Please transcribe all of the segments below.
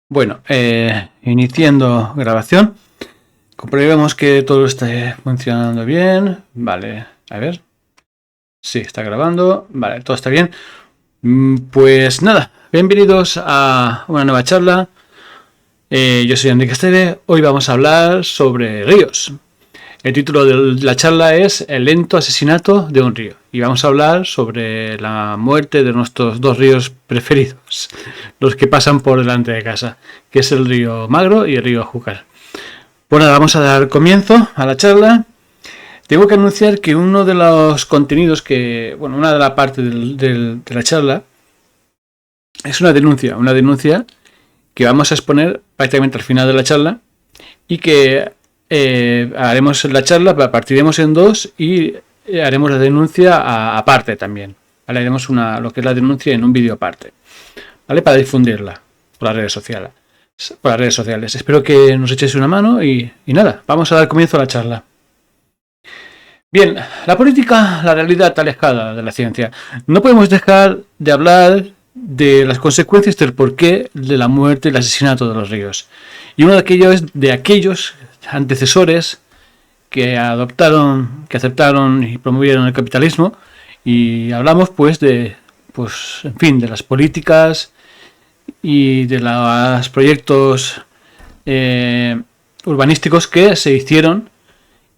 Bueno, iniciando grabación. Comprobemos que todo esté funcionando bien. Vale, a ver. Sí, está grabando. Vale, todo está bien. Pues nada, bienvenidos a una nueva charla. Yo soy Enrique Esteve. Hoy vamos a hablar sobre ríos. El título de la charla es El lento asesinato de un río. Y vamos a hablar sobre la muerte de nuestros dos ríos preferidos, los que pasan por delante de casa, que es el río Magro y el río Júcar. Pues nada, vamos a dar comienzo a la charla. Tengo que anunciar que uno de los contenidos una de las partes de la charla es una denuncia que vamos a exponer prácticamente al final de la charla y que haremos la charla, partiremos en dos y haremos la denuncia aparte también. ¿Vale? Haremos lo que es la denuncia en un vídeo aparte, ¿vale? Para difundirla por las redes sociales. Espero que nos echéis una mano y nada, vamos a dar comienzo a la charla. Bien, la política, la realidad alejada de la ciencia. No podemos dejar de hablar de las consecuencias del porqué de la muerte y el asesinato de los ríos. Y uno de aquellos antecesores que aceptaron y promovieron el capitalismo, y hablamos de las políticas y de los proyectos urbanísticos que se hicieron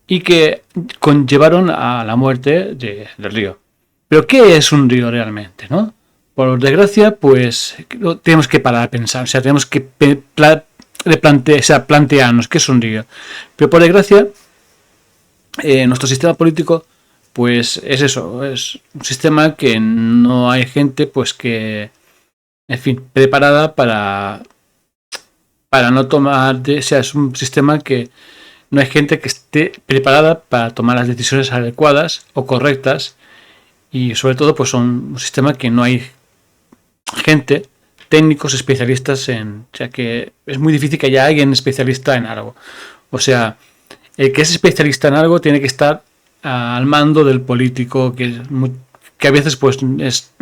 y que conllevaron a la muerte del río. Pero ¿qué es un río realmente, no? Por desgracia, pues tenemos que parar a pensar, o sea, tenemos que plantearnos qué es un río. Pero por desgracia, nuestro sistema político, pues es eso, es un sistema que no hay gente, pues que, en fin, preparada para no tomar, o sea, es un sistema que no hay gente que esté preparada para tomar las decisiones adecuadas o correctas, y sobre todo pues son un sistema que no hay gente, técnicos especialistas o sea, que es muy difícil que haya alguien especialista en algo. O sea, el que es especialista en algo tiene que estar al mando del político, que a veces pues es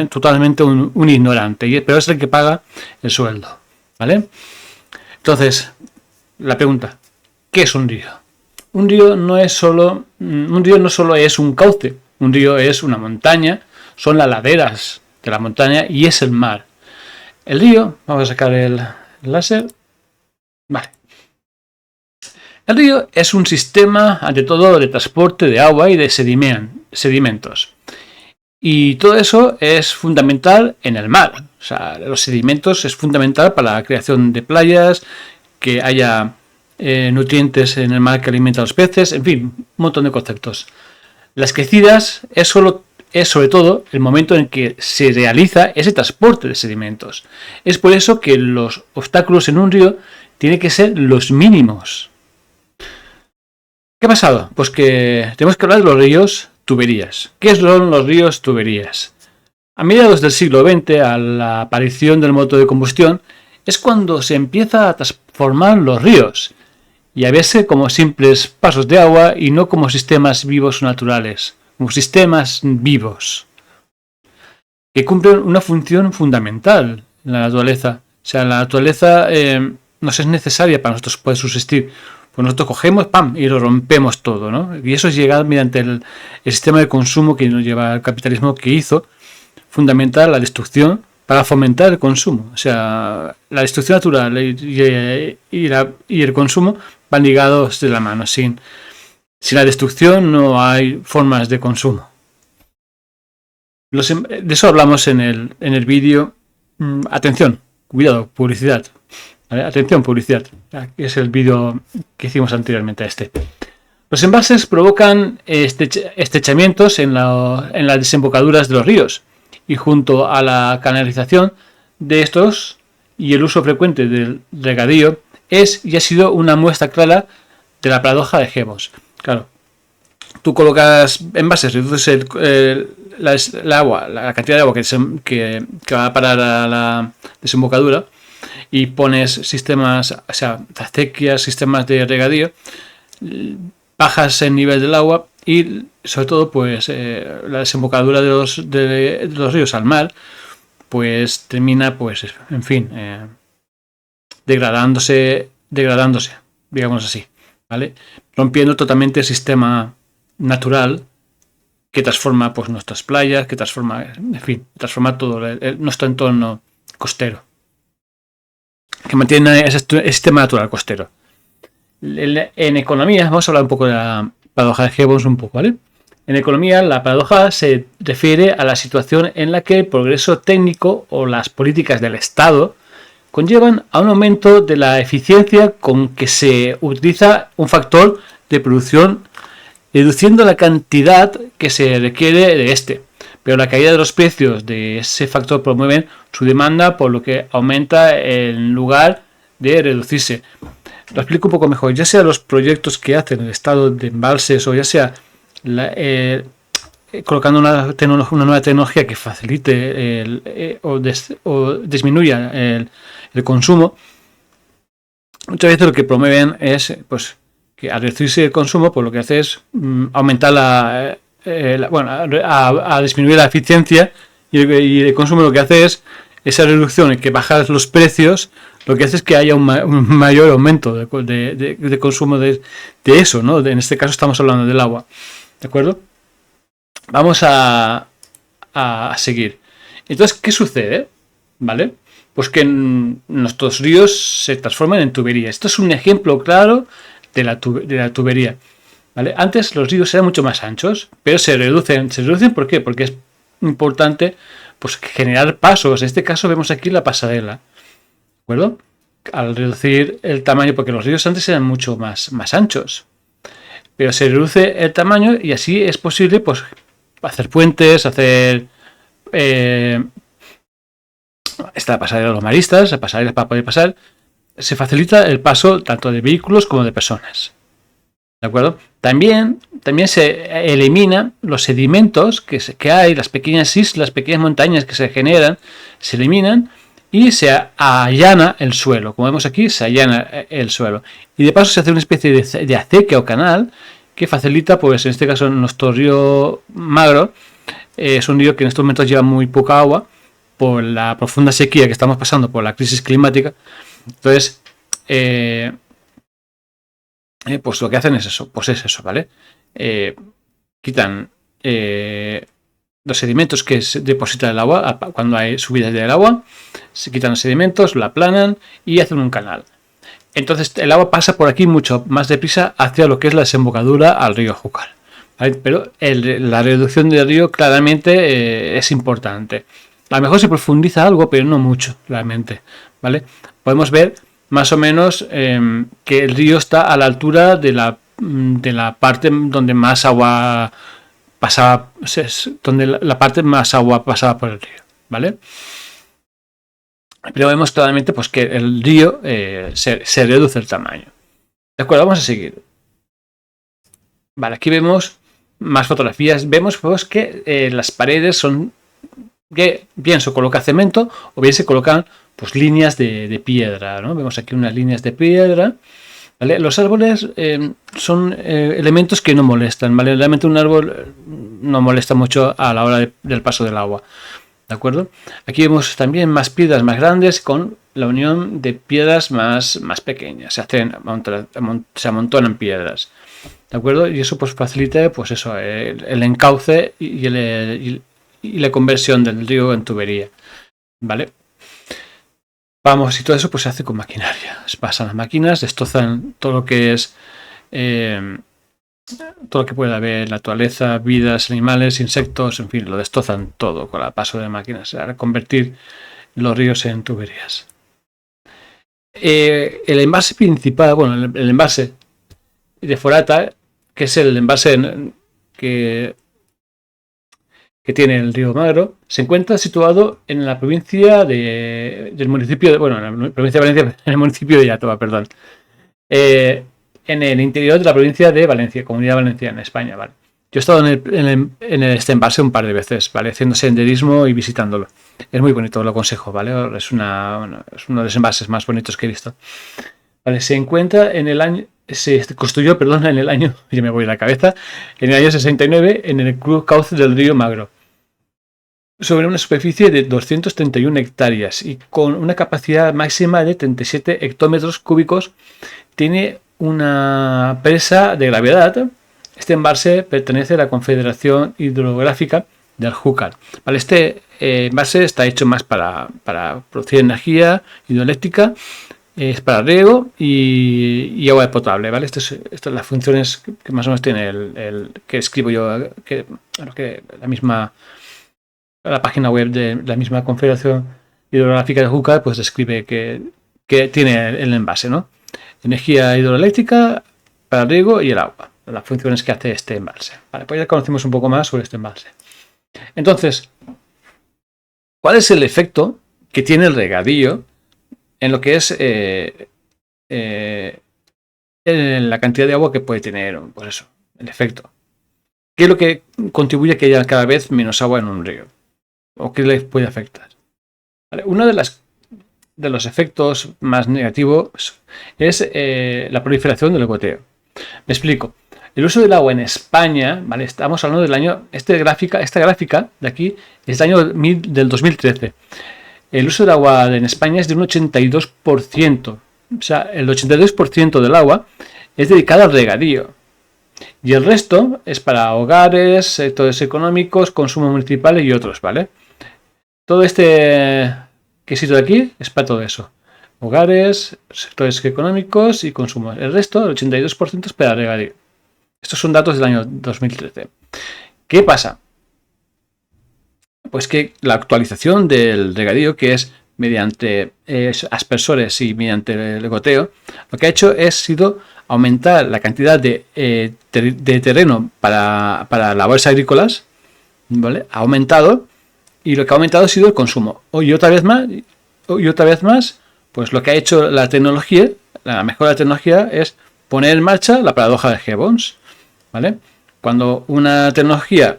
totalmente un ignorante, pero es el que paga el sueldo, ¿vale? Entonces, la pregunta: ¿qué es un río? Un río no solo es un cauce, un río es una montaña, son las laderas de la montaña y es el mar. El río, vamos a sacar el láser. Vale. El río es un sistema, ante todo, de transporte de agua y de sedimentos. Y todo eso es fundamental en el mar. O sea, los sedimentos es fundamental para la creación de playas, que haya nutrientes en el mar que alimentan a los peces, en fin, un montón de conceptos. Las crecidas es sobre todo el momento en que se realiza ese transporte de sedimentos. Es por eso que los obstáculos en un río tienen que ser los mínimos. ¿Qué ha pasado? Pues que tenemos que hablar de los ríos tuberías. ¿Qué son los ríos tuberías? A mediados del siglo XX, a la aparición del motor de combustión, es cuando se empieza a transformar los ríos y a verse como simples pasos de agua y no como sistemas vivos o naturales, como sistemas vivos que cumplen una función fundamental en la naturaleza. O sea, la naturaleza nos es necesaria para nosotros poder subsistir. Pues nosotros cogemos, ¡pam!, y lo rompemos todo, ¿no? Y eso es llegar mediante el sistema de consumo que nos lleva al capitalismo, que hizo fundamental la destrucción para fomentar el consumo. O sea, la destrucción natural y el consumo van ligados de la mano. Sin la destrucción no hay formas de consumo. De eso hablamos en el vídeo. Atención, cuidado, publicidad. ¿Vale? Atención, publicidad. Es el vídeo que hicimos anteriormente a este. Los embalses provocan estrechamientos en las desembocaduras de los ríos, y junto a la canalización de estos y el uso frecuente del regadío es y ha sido una muestra clara de la paradoja de Jebos. Claro, tú colocas envases, reduces el agua, la cantidad de agua que va a parar a la desembocadura, y pones sistemas, o sea, acequias, sistemas de regadío, bajas el nivel del agua y sobre todo pues la desembocadura de los ríos al mar pues termina pues en fin degradándose, digamos así, ¿vale? Rompiendo totalmente el sistema natural que transforma pues nuestras playas, que transforma, en fin, transforma todo nuestro entorno costero, que mantiene ese sistema natural costero. En economía, vamos a hablar un poco de la paradoja de Jevons un poco, ¿vale? En economía, la paradoja se refiere a la situación en la que el progreso técnico o las políticas del Estado conllevan a un aumento de la eficiencia con que se utiliza un factor de producción, reduciendo la cantidad que se requiere de este. Pero la caída de los precios de ese factor promueve su demanda, por lo que aumenta en lugar de reducirse. Lo explico un poco mejor. Ya sea los proyectos que hacen el Estado de embalses o ya sea colocando una nueva tecnología que facilite o disminuya el consumo, muchas veces lo que promueven es pues que al reducirse el consumo, pues lo que hace es aumentar a disminuir la eficiencia, y el consumo lo que hace es esa reducción y que bajas los precios, lo que hace es que haya un mayor aumento de consumo de eso, ¿no? En este caso estamos hablando del agua, ¿de acuerdo? Vamos a seguir. Entonces, ¿qué sucede? ¿Vale? Pues que nuestros ríos se transforman en tuberías. Esto es un ejemplo claro de la tubería. ¿Vale? Antes los ríos eran mucho más anchos, pero se reducen. ¿Se reducen por qué? Porque es importante pues, generar pasos. En este caso vemos aquí la pasarela. ¿De acuerdo? Al reducir el tamaño, porque los ríos antes eran mucho más anchos. Pero se reduce el tamaño y así es posible pues, hacer puentes, hacer esta pasarela de los maristas, la pasarela para poder pasar. Se facilita el paso tanto de vehículos como de personas. ¿De acuerdo? También se eliminan los sedimentos que hay, las pequeñas islas, pequeñas montañas que se generan, se eliminan y se allana el suelo. Como vemos aquí, se allana el suelo. Y de paso se hace una especie de acequia o canal que facilita, pues en este caso, nuestro río Magro. Es un río que en estos momentos lleva muy poca agua por la profunda sequía que estamos pasando por la crisis climática. Entonces, pues lo que hacen es eso, ¿vale? Quitan los sedimentos que se depositan el agua cuando hay subidas del agua, se quitan los sedimentos, lo aplanan y hacen un canal. Entonces el agua pasa por aquí mucho más deprisa hacia lo que es la desembocadura al río Júcar, ¿vale? Pero la reducción del río claramente es importante. A lo mejor se profundiza algo, pero no mucho, realmente, ¿vale? Podemos ver más o menos que el río está a la altura de la parte donde más agua pasaba, donde la parte más agua pasaba por el río, ¿vale? Pero vemos claramente pues, que el río se reduce el tamaño. De acuerdo, vamos a seguir. Vale, aquí vemos más fotografías. Vemos pues, que las paredes son que bien se coloca cemento o bien se colocan pues líneas de piedra, ¿no? Vemos aquí unas líneas de piedra, ¿vale? Los árboles son elementos que no molestan, ¿vale? Realmente un árbol no molesta mucho a la hora del paso del agua, ¿de acuerdo? Aquí vemos también más piedras más grandes con la unión de piedras más pequeñas, se amontonan piedras, ¿de acuerdo? Y eso pues facilita pues eso, el encauce y la conversión del río en tubería, ¿vale? Vamos, y todo eso pues se hace con maquinaria. Pasan las máquinas, destrozan todo lo que es todo lo que pueda haber, naturaleza, vidas, animales, insectos, en fin, lo destrozan todo con el paso de máquinas para convertir los ríos en tuberías. El embalse principal, bueno, el embalse de Forata, que es el embalse que tiene el río Magro, se encuentra situado en la provincia del municipio de, bueno, en la provincia de Valencia, en el municipio de Iàtova, perdón. En el interior de la provincia de Valencia, Comunidad Valenciana, España, ¿vale? Yo he estado en este embalse un par de veces, ¿vale? Haciendo senderismo y visitándolo. Es muy bonito, lo aconsejo, ¿vale? Es uno de los embalses más bonitos que he visto. ¿Vale? Se construyó, en el año, ya me voy a la cabeza, en el año 69 en el cauce del río Magro. sobre una superficie de 231 hectáreas y con una capacidad máxima de 37 hectómetros cúbicos. Tiene una presa de gravedad. Este embalse pertenece a la Confederación Hidrográfica del Júcar. ¿Vale? Este embalse está hecho más para producir energía hidroeléctrica, es para riego y agua potable. ¿Vale? Estas son las funciones que más o menos tiene el que escribo yo, que la página web de la misma Confederación Hidrográfica del Júcar pues describe que tiene el envase, ¿no? Energía hidroeléctrica para el riego y el agua. Las funciones que hace este embalse. Vale, pues ya conocemos un poco más sobre este embalse. Entonces, ¿cuál es el efecto que tiene el regadío en lo que es en la cantidad de agua que puede tener? Pues eso, el efecto. ¿Qué es lo que contribuye a que haya cada vez menos agua en un río? ¿O qué le puede afectar? ¿Vale? Uno de los efectos más negativos es la proliferación del goteo. Me explico. El uso del agua en España, ¿vale? Estamos hablando del año, esta gráfica de aquí es del año del 2013. El uso del agua en España es de un 82%. O sea, el 82% del agua es dedicado al regadío. Y el resto es para hogares, sectores económicos, consumo municipal y otros, ¿vale? Todo este quesito de aquí es para todo eso. Hogares, sectores económicos y consumo. El resto, el 82%, es para regadío. Estos son datos del año 2013. ¿Qué pasa? Pues que la actualización del regadío, que es mediante aspersores y mediante el goteo, lo que ha hecho es sido aumentar la cantidad de terreno para labores agrícolas, ¿vale? Ha aumentado, y lo que ha aumentado ha sido el consumo. Y otra vez más, pues lo que ha hecho la tecnología, la mejor tecnología, es poner en marcha la paradoja de Jevons, ¿vale? Cuando una tecnología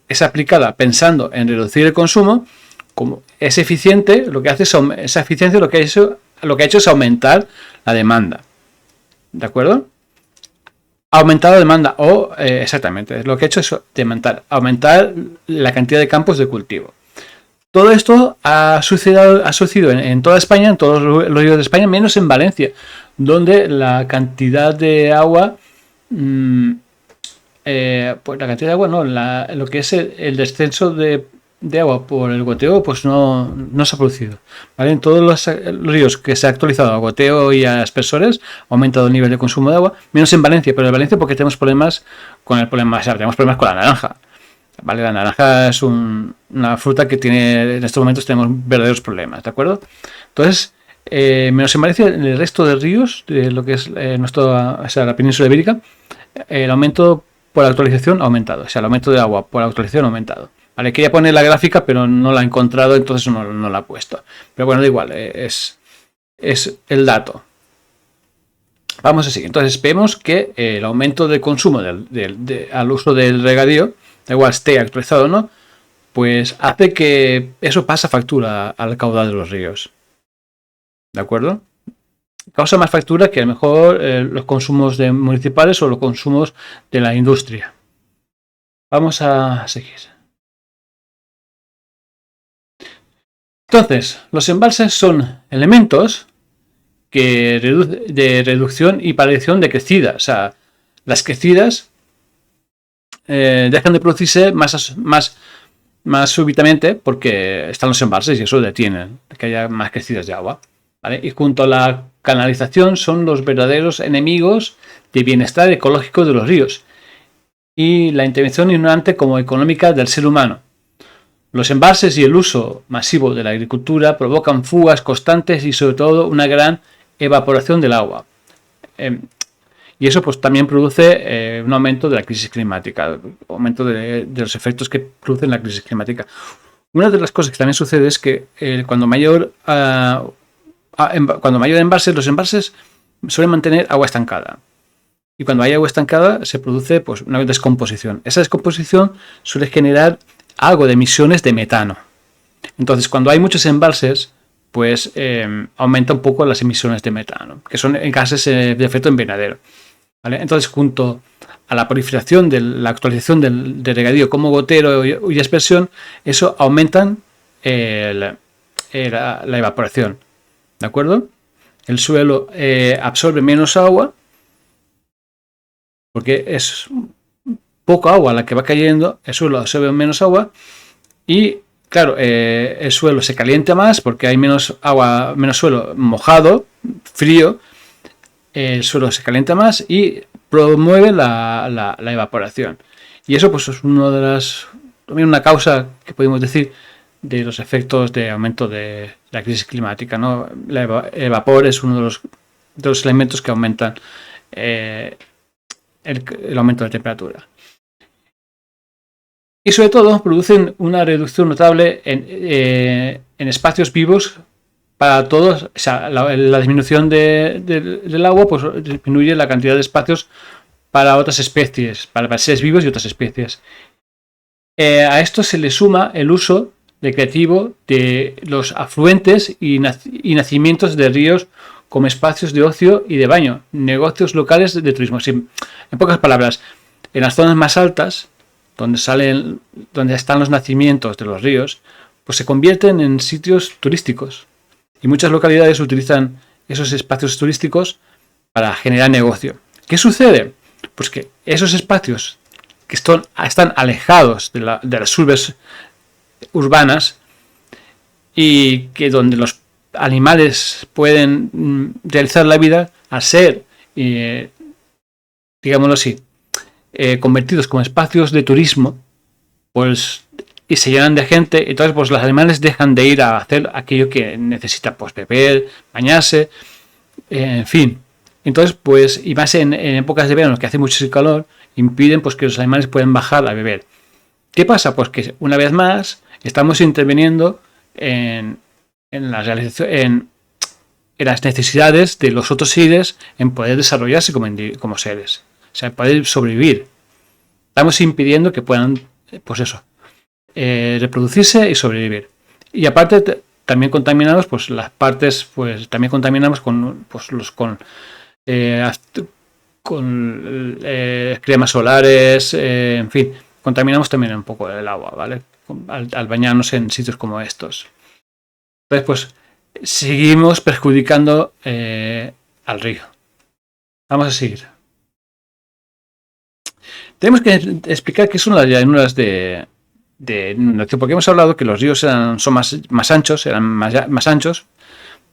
es aplicada pensando en reducir el consumo, como es eficiente, lo que hace es esa eficiencia lo que ha hecho es aumentar la demanda. ¿De acuerdo? Ha aumentado la demanda, exactamente, lo que ha hecho es aumentar la cantidad de campos de cultivo. Todo esto ha sucedido en toda España, en todos los ríos de España, menos en Valencia, donde la cantidad de agua, pues la cantidad de agua, no, lo que es el descenso de agua por el goteo, pues no se ha producido. ¿Vale? En todos los ríos que se ha actualizado a goteo y a aspersores, ha aumentado el nivel de consumo de agua, menos en Valencia, pero en Valencia porque tenemos problemas con tenemos problemas con la naranja. ¿Vale? La naranja es una fruta que en estos momentos tenemos verdaderos problemas, ¿de acuerdo? Entonces, menos en Valencia, en el resto de ríos, de lo que es la península ibérica, el aumento por actualización ha aumentado, o sea, el aumento de agua por actualización ha aumentado. Vale, quería poner la gráfica, pero no la he encontrado, entonces no la he puesto. Pero bueno, da igual, es el dato. Vamos a seguir. Entonces, vemos que el aumento de consumo al uso del regadío, da igual esté actualizado o no, pues hace que eso pasa factura al caudal de los ríos. ¿De acuerdo? Causa más factura que a lo mejor los consumos municipales o los consumos de la industria. Vamos a seguir. Entonces, los embalses son elementos de reducción y paliación de crecidas. O sea, las crecidas dejan de producirse más súbitamente porque están los embalses y eso detiene que haya más crecidas de agua. ¿Vale? Y junto a la canalización son los verdaderos enemigos del bienestar ecológico de los ríos y la intervención ignorante como económica del ser humano. Los embalses y el uso masivo de la agricultura provocan fugas constantes y sobre todo una gran evaporación del agua. Y eso pues también produce un aumento de la crisis climática, aumento de los efectos que produce la crisis climática. Una de las cosas que también sucede es que cuando mayor embalses, los embalses suelen mantener agua estancada. Y cuando hay agua estancada se produce pues, una descomposición. Esa descomposición suele generar algo de emisiones de metano. Entonces, cuando hay muchos embalses, pues aumenta un poco las emisiones de metano, que son gases de efecto invernadero. ¿vale? Entonces, junto a la proliferación de la actualización del regadío como gotero y aspersión, eso aumentan la evaporación, ¿de acuerdo? El suelo absorbe menos agua porque es poco agua la que va cayendo, el suelo absorbe menos agua y claro, el suelo se calienta más porque hay menos agua, menos suelo mojado, frío, el suelo se calienta más y promueve la evaporación. Y eso pues es también una causa que podemos decir de los efectos de aumento de la crisis climática, ¿no? El vapor es uno de los elementos que aumentan el aumento de temperatura. Y sobre todo producen una reducción notable en espacios vivos para todos. O sea, la disminución del agua pues disminuye la cantidad de espacios para otras especies, para seres vivos y otras especies. A esto se le suma el uso recreativo de los afluentes y nacimientos de ríos como espacios de ocio y de baño, negocios locales de turismo. En pocas palabras, en las zonas más altas, donde están los nacimientos de los ríos, pues se convierten en sitios turísticos. Y muchas localidades utilizan esos espacios turísticos para generar negocio. ¿Qué sucede? Pues que esos espacios que están alejados de las urbes urbanas y que donde los animales pueden realizar la vida, al ser, digámoslo así, convertidos como espacios de turismo, pues y se llenan de gente, entonces pues los animales dejan de ir a hacer aquello que necesitan, pues beber, bañarse, en fin. Entonces pues, y más en épocas de verano que hace mucho calor, impiden pues que los animales puedan bajar a beber. ¿Qué pasa? Pues que una vez más estamos interviniendo en la realización, en las necesidades de los otros seres en poder desarrollarse como seres, o sea, poder sobrevivir. Estamos impidiendo que puedan, pues eso, reproducirse y sobrevivir. Y aparte también contaminamos pues las partes, pues también contaminamos con cremas solares, en fin, contaminamos también un poco el agua, ¿vale? Al bañarnos en sitios como estos. Entonces pues seguimos perjudicando al río. Vamos a seguir. Tenemos que explicar qué son las llanuras de inundación, porque hemos hablado que los ríos son más anchos, más anchos,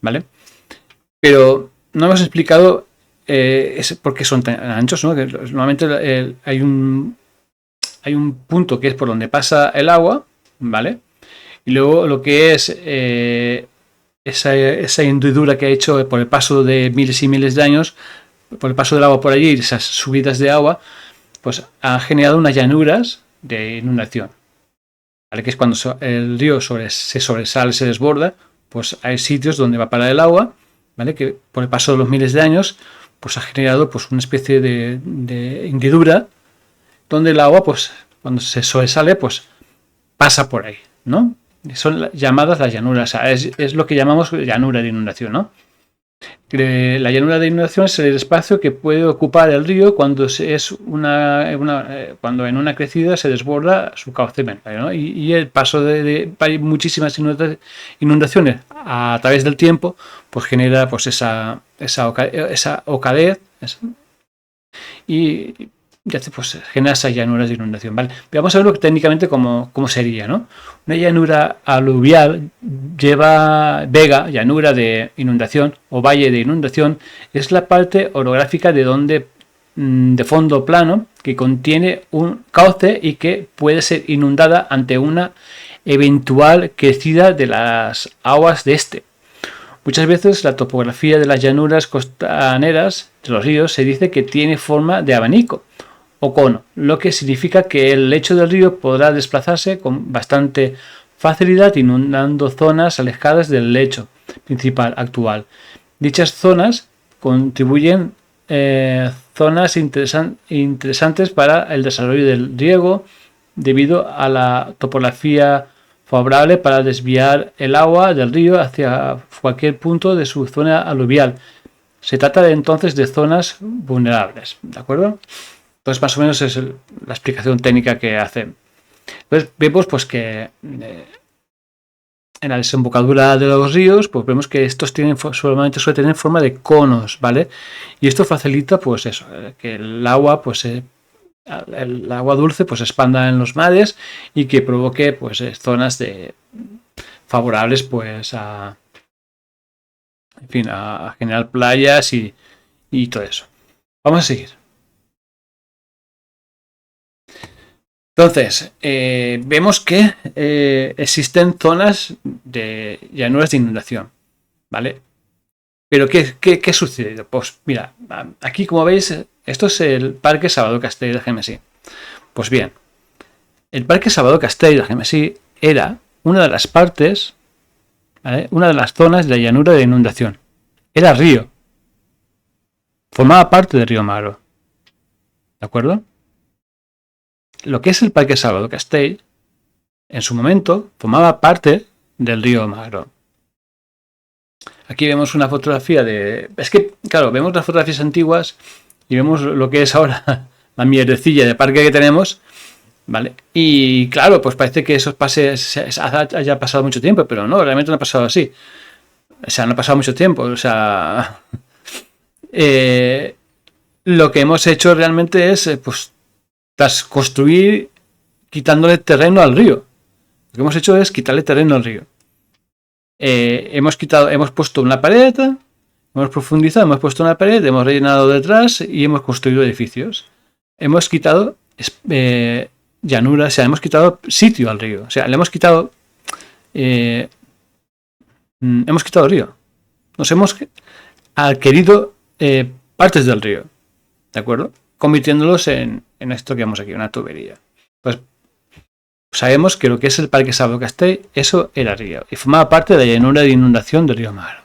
¿vale? Pero no hemos explicado por qué son tan anchos, ¿no? Que normalmente hay un punto que es por donde pasa el agua, ¿vale? Y luego lo que es esa hendidura que ha hecho por el paso de miles y miles de años, por el paso del agua por allí y esas subidas de agua, pues ha generado unas llanuras de inundación, ¿vale? Que es cuando el río se sobresale, se desborda, pues hay sitios donde va a parar el agua, ¿vale? Que por el paso de los miles de años pues ha generado pues una especie de hendidura donde el agua pues cuando se sobresale pues pasa por ahí, ¿no? Son llamadas las llanuras, o sea, es lo que llamamos llanura de inundación, ¿no? La llanura de inundación es el espacio que puede ocupar el río cuando cuando en una crecida se desborda su cauce, ¿no? Y el paso de muchísimas inundaciones a través del tiempo pues genera pues esa oquedad y pues genera esas llanuras de inundación, ¿vale? Pero vamos a verlo técnicamente cómo sería, ¿no? Una llanura aluvial vega, llanura de inundación o valle de inundación, es la parte orográfica de fondo plano que contiene un cauce y que puede ser inundada ante una eventual crecida de las aguas de este. Muchas veces la topografía de las llanuras costaneras de los ríos se dice que tiene forma de abanico o cono, lo que significa que el lecho del río podrá desplazarse con bastante facilidad inundando zonas alejadas del lecho principal actual. Dichas zonas contribuyen zonas interesantes para el desarrollo del riego debido a la topografía favorable para desviar el agua del río hacia cualquier punto de su zona aluvial se trata de, entonces de zonas vulnerables, ¿de acuerdo? Entonces más o menos es la explicación técnica que hace. Entonces vemos pues que en la desembocadura de los ríos, pues vemos que estos solamente suelen tener forma de conos, ¿vale? Y esto facilita, pues eso, que el agua, pues el agua dulce, pues se expanda en los mares y que provoque, pues zonas favorables, pues en fin, a generar playas y todo eso. Vamos a seguir. Entonces, vemos que existen zonas de llanuras de inundación, ¿vale? Pero ¿qué sucede? Pues mira, aquí como veis, esto es el Parque Salvador Castell de Gemesí. Pues bien, el Parque Salvador Castell de Gemesí era una de las partes, ¿vale? Una de las zonas de la llanura de inundación. Era río. Formaba parte del río Magro. ¿De acuerdo? Lo que es el Parque Salvador Castell, en su momento, formaba parte del río Magro. Aquí vemos una fotografía de... Es que, claro, vemos las fotografías antiguas y vemos lo que es ahora la mierdecilla de parque que tenemos, ¿vale? Y claro, pues parece que eso haya pasado mucho tiempo, pero no, realmente no ha pasado así. O sea, no ha pasado mucho tiempo. O sea, lo que hemos hecho realmente es, pues, tras construir, quitándole terreno al río. Lo que hemos hecho es quitarle terreno al río. Hemos puesto una pared, hemos profundizado, hemos puesto una pared, hemos rellenado detrás y hemos construido edificios. Hemos quitado llanura, o sea, hemos quitado sitio al río. O sea, le hemos quitado el río. Nos hemos adquirido partes del río, ¿de acuerdo? Convirtiéndolos en esto que vemos aquí, una tubería. Pues sabemos que lo que es el Parque Salvador Castell, eso era río y formaba parte de la llanura de inundación del río Magro.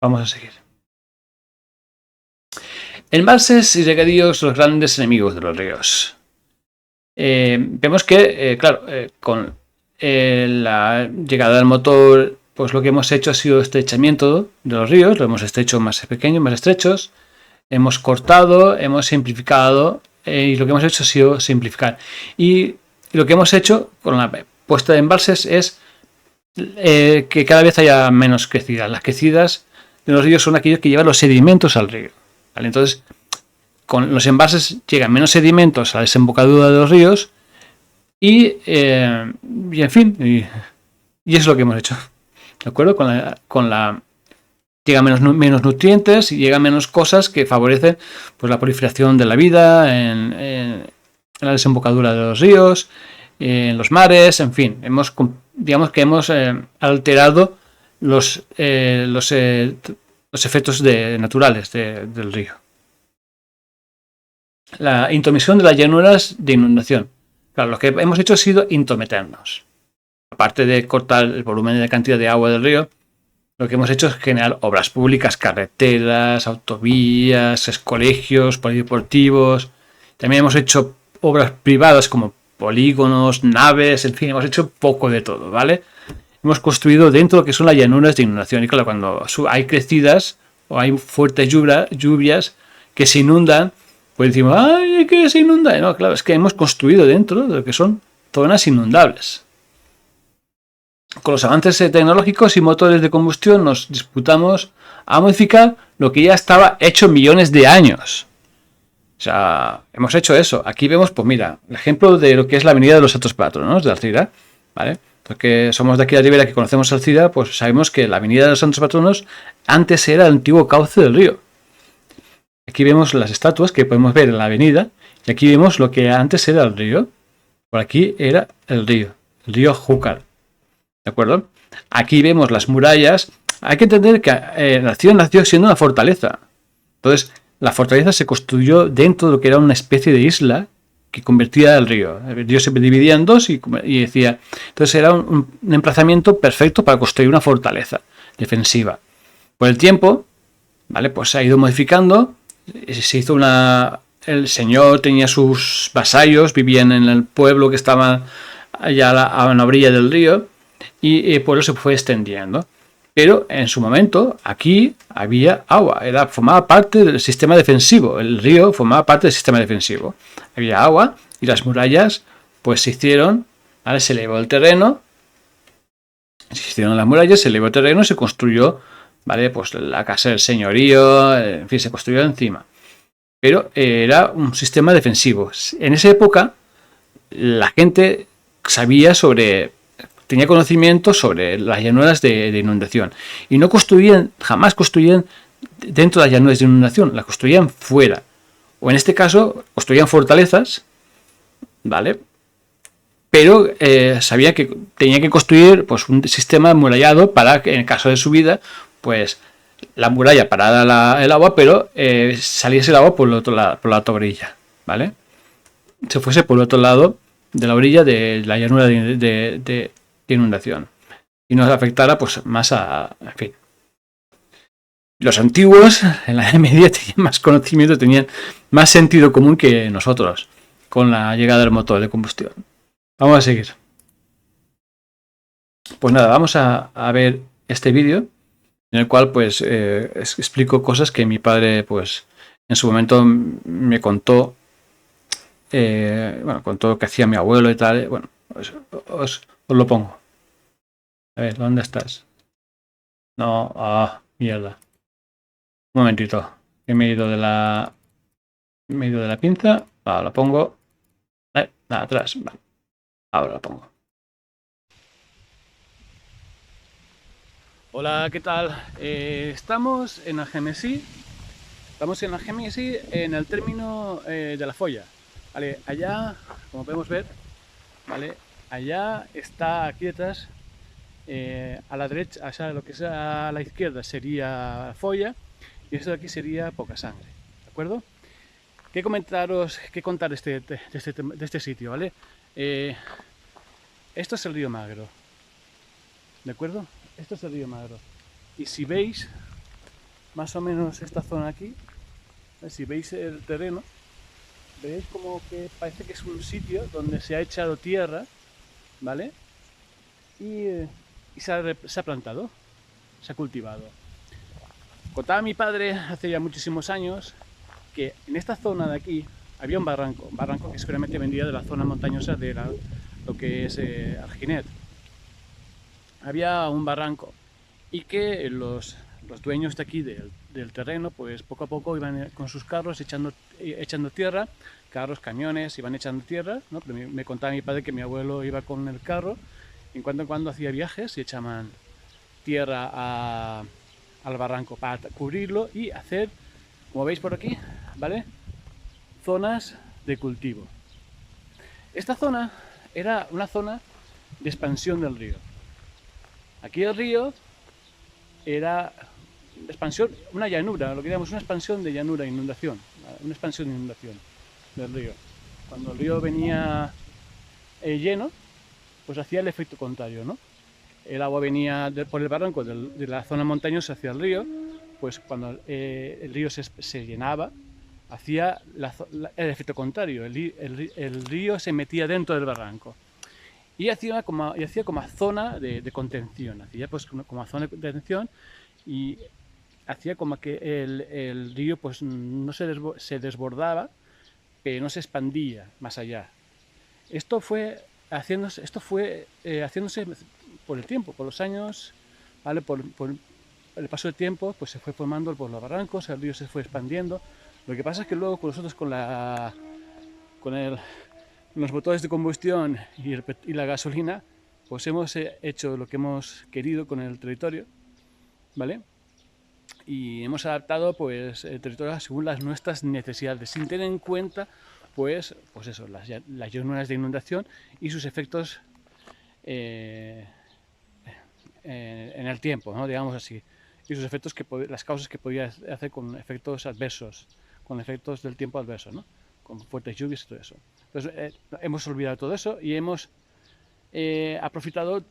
Vamos a seguir. Embalses y regadíos, los grandes enemigos de los ríos. Vemos que, claro, con la llegada del motor, pues lo que hemos hecho ha sido estrechamiento de los ríos, lo hemos hecho más pequeños, más estrechos, hemos cortado, hemos simplificado y lo que hemos hecho ha sido simplificar. Y lo que hemos hecho con la puesta de embalses es que cada vez haya menos crecidas. Las crecidas de los ríos son aquellos que llevan los sedimentos al río, ¿vale? Entonces, con los embalses llegan menos sedimentos a la desembocadura de los ríos y en fin, y eso es lo que hemos hecho, ¿de acuerdo? Llegan menos nutrientes y llegan menos cosas que favorecen, pues, la proliferación de la vida en la desembocadura de los ríos, en los mares, en fin, digamos que hemos alterado los efectos naturales del río. La intromisión de las llanuras de inundación. Claro, lo que hemos hecho ha sido intrometernos. Aparte de cortar el volumen y la cantidad de agua del río, lo que hemos hecho es generar obras públicas, carreteras, autovías, colegios, polideportivos. También hemos hecho obras privadas como polígonos, naves, en fin, hemos hecho poco de todo, ¿vale? Hemos construido dentro de lo que son las llanuras de inundación. Y claro, cuando hay crecidas o hay fuertes lluvias que se inundan, pues decimos, ¡ay, que se inunda! No, claro, es que hemos construido dentro de lo que son zonas inundables. Con los avances tecnológicos y motores de combustión nos disputamos a modificar lo que ya estaba hecho millones de años. O sea, hemos hecho eso. Aquí vemos, pues mira, el ejemplo de lo que es la avenida de los Santos Patronos de Alcira, ¿vale? Porque somos de aquí de la Ribera, que conocemos Alcira, pues sabemos que la avenida de los Santos Patronos antes era el antiguo cauce del río. Aquí vemos las estatuas que podemos ver en la avenida y aquí vemos lo que antes era el río. Por aquí era el río Júcar. ¿De acuerdo? Aquí vemos las murallas. Hay que entender que nació siendo una fortaleza. Entonces, la fortaleza se construyó dentro de lo que era una especie de isla que convertía el río. El río se dividía en dos y decía. Entonces, era un emplazamiento perfecto para construir una fortaleza defensiva. Por el tiempo, ¿vale? Pues se ha ido modificando. Se hizo el señor tenía sus vasallos, vivían en el pueblo que estaba allá a la orilla del río y por eso se fue extendiendo. Pero en su momento aquí había agua, formaba parte del sistema defensivo, el río formaba parte del sistema defensivo. Había agua y las murallas pues se hicieron, ¿vale? Se elevó el terreno, se hicieron las murallas, se elevó el terreno, se construyó, ¿vale? Pues la casa del señorío, en fin, se construyó encima. Pero era un sistema defensivo. En esa época la gente sabía tenía conocimiento sobre las llanuras de inundación y no jamás construían dentro de las llanuras de inundación, las construían fuera. O en este caso, construían fortalezas, ¿vale? Pero sabía que tenía que construir pues, un sistema amurallado para que en el caso de subida, pues la muralla parara el agua, pero saliese el agua por el otro lado, por la otra orilla, ¿vale? Se fuese por el otro lado de la orilla de la llanura de inundación y nos afectara pues más en fin. Los antiguos en la Edad Media tenían más conocimiento, tenían más sentido común que nosotros con la llegada del motor de combustión. Vamos a seguir. Pues nada, vamos a ver este vídeo en el cual pues explico cosas que mi padre pues en su momento me contó. Bueno, con todo lo que hacía mi abuelo y tal. Bueno, os lo pongo. A ver, ¿dónde estás? No, mierda. Un momentito. Que me he ido de la. Me he ido de la pinza. Ahora la pongo. Atrás. Vale. Ahora la pongo. Hola, ¿qué tal? Estamos en Algemesí. Estamos en Algemesí en el término de la Folla. Vale, allá, como podemos ver, vale, allá está aquí detrás. A la derecha, o sea, lo que es a la izquierda sería Folla y esto de aquí sería Poca Sangre, ¿de acuerdo? ¿Qué comentaros, qué contar de este sitio, ¿vale? Esto es el río Magro, ¿de acuerdo? Esto es el río Magro. Y si veis más o menos esta zona aquí, si veis el terreno, veréis como que parece que es un sitio donde se ha echado tierra, ¿vale? Y se ha plantado, se ha cultivado. Contaba mi padre hace ya muchísimos años que en esta zona de aquí había un barranco que seguramente vendría de la zona montañosa de lo que es Alginet. Había un barranco y que los dueños de aquí del terreno, pues poco a poco iban con sus carros echando tierra, carros, camiones, iban echando tierra, ¿no? Pero me contaba mi padre que mi abuelo iba con el carro, en cuando hacía viajes y echaban tierra al barranco para cubrirlo y hacer, como veis por aquí, ¿vale? Zonas de cultivo. Esta zona era una zona de expansión del río. Aquí el río era expansión, una llanura, lo que llamamos una expansión de llanura, inundación, una expansión de inundación del río. Cuando el río venía lleno, pues hacía el efecto contrario, ¿no? El agua venía por el barranco de la zona montañosa hacia el río, pues cuando el río se llenaba, hacía el efecto contrario, el río se metía dentro del barranco y hacía como zona de contención, hacía pues como zona de contención y hacía como que el río pues no se desbordaba, pero no se expandía más allá. Esto fue haciéndose por el tiempo, por los años, ¿vale? Por el paso del tiempo, pues se fue formando por los barrancos, el río se fue expandiendo. Lo que pasa es que luego con nosotros con los motores de combustión y la gasolina, pues hemos hecho lo que hemos querido con el territorio, ¿vale? Y hemos adaptado pues el territorio según nuestras necesidades, sin tener en cuenta pues eso, las llanuras de inundación y sus efectos en el tiempo, ¿no? Digamos así, y sus efectos las causas que podía hacer con efectos adversos, con efectos del tiempo adverso, ¿no? Con fuertes lluvias y todo eso. Entonces hemos olvidado todo eso y hemos aprofitado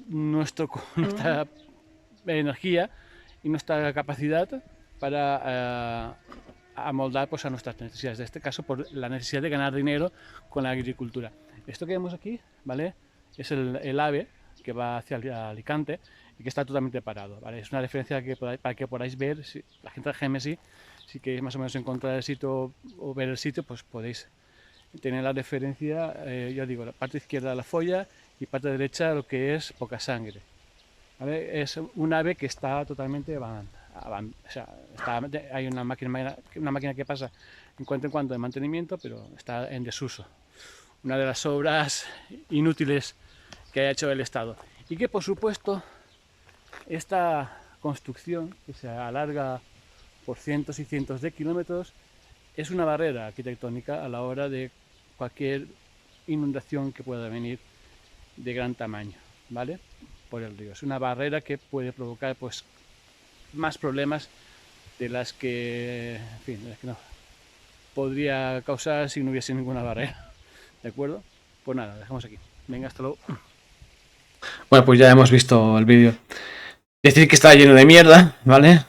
nuestra energía y nuestra capacidad para amoldar pues, a nuestras necesidades. En este caso, por la necesidad de ganar dinero con la agricultura. Esto que vemos aquí, ¿vale? Es el ave, que va hacia Alicante y que está totalmente parado, ¿vale? Es una referencia para que podáis ver, si la gente de GMSI, si queréis más o menos encontrar el sitio o ver el sitio, pues podéis tener la referencia, yo digo, la parte izquierda de la folla y parte derecha lo que es poca sangre, ¿vale? Es un ave que está totalmente o sea, hay una máquina que pasa en cuanto de mantenimiento, pero está en desuso. Una de las obras inútiles que ha hecho el Estado. Y que por supuesto esta construcción, que se alarga por cientos y cientos de kilómetros, es una barrera arquitectónica a la hora de cualquier inundación que pueda venir de gran tamaño, ¿vale? Por el río. Es una barrera que puede provocar pues más problemas de las que, en fin, de las que no podría causar si no hubiese ninguna barrera. ¿De acuerdo? Pues nada, dejamos aquí. Venga, hasta luego. Bueno, pues ya hemos visto el vídeo. Decir que está lleno de mierda, ¿vale?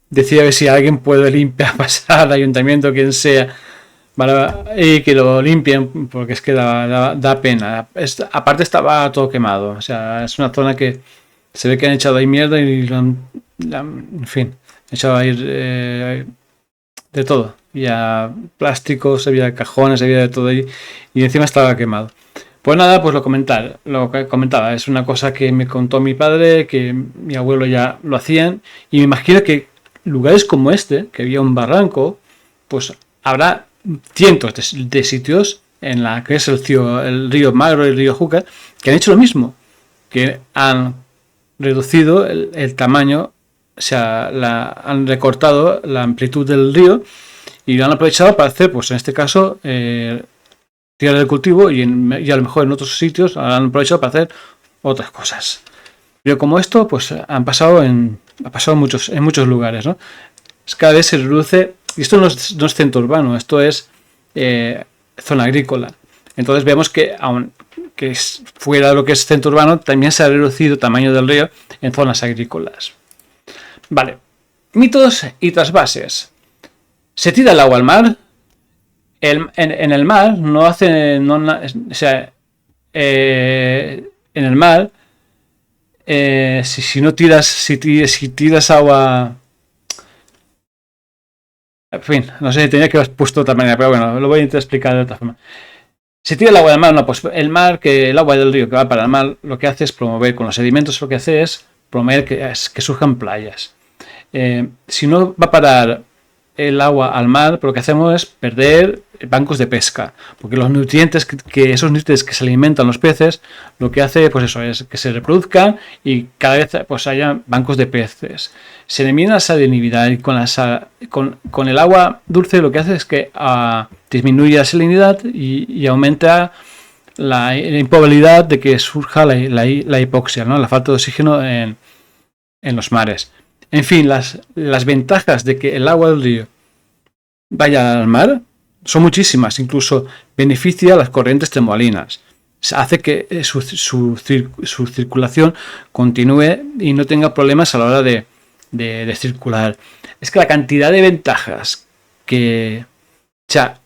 Decir a ver si alguien puede limpiar, pasar al ayuntamiento, quien sea, ¿vale? Y que lo limpien, porque es que da pena. Aparte estaba todo quemado. O sea, es una zona que se ve que han echado ahí mierda y en fin, han echado ahí de todo. Había plásticos, había cajones, había de todo ahí. Y encima estaba quemado. Pues nada, pues lo que comentaba, es una cosa que me contó mi padre, que mi abuelo ya lo hacían, y me imagino que lugares como este, que había un barranco, pues habrá cientos de sitios en la que es el río Magro y el río Júcar, que han hecho lo mismo, que han reducido el tamaño, o sea, han recortado la amplitud del río y lo han aprovechado para hacer, pues en este caso, tierra de cultivo y a lo mejor en otros sitios han aprovechado para hacer otras cosas. Pero como esto, pues ha pasado en muchos lugares, ¿no? Cada vez se reduce, y esto no es centro urbano, esto es zona agrícola. Entonces vemos que aunque fuera de lo que es centro urbano, también se ha reducido el tamaño del río en zonas agrícolas. Vale, mitos y trasvases. ¿Se tira el agua al mar? En el mar no hace... o sea, en el mar, si tiras agua... En fin, no sé, tenía que haber puesto de otra manera, pero bueno, lo voy a intentar explicar de otra forma. Si tira el agua del mar, no, pues el agua del río que va para el mar, lo que hace es promover, con los sedimentos lo que hace es promover que surjan playas. Si no va a parar el agua al mar, lo que hacemos es perder bancos de pesca, porque esos nutrientes que se alimentan los peces, lo que hace pues eso es que se reproduzcan y cada vez pues haya bancos de peces. Se elimina la salinidad y con el agua dulce lo que hace es que disminuye la salinidad y aumenta la improbabilidad de que surja la hipoxia, ¿no? La falta de oxígeno en los mares. En fin, las ventajas de que el agua del río vaya al mar son muchísimas. Incluso beneficia a las corrientes termalinas. Hace que su circulación continúe y no tenga problemas a la hora de circular. Es que la cantidad de ventajas que... O sea,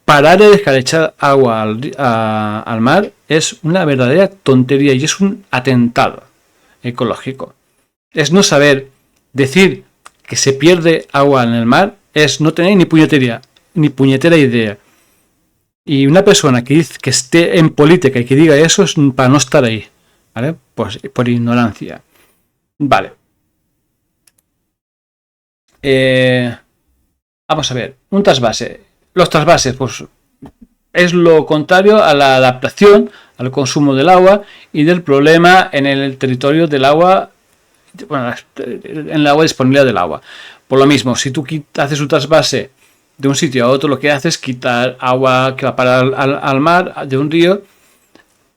parar de dejar echar agua al mar es una verdadera tontería y es un atentado ecológico. Es no saber decir que se pierde agua en el mar, es no tener ni puñetera idea. Y una persona que esté en política y que diga eso es para no estar ahí, ¿vale? Pues por ignorancia. Vale. Vamos a ver, un trasvase. Los trasvases, pues es lo contrario a la adaptación al consumo del agua y del problema en el territorio del agua, bueno, en la agua disponibilidad del agua. Por lo mismo, si tú haces un trasvase de un sitio a otro, lo que haces es quitar agua que va para al mar de un río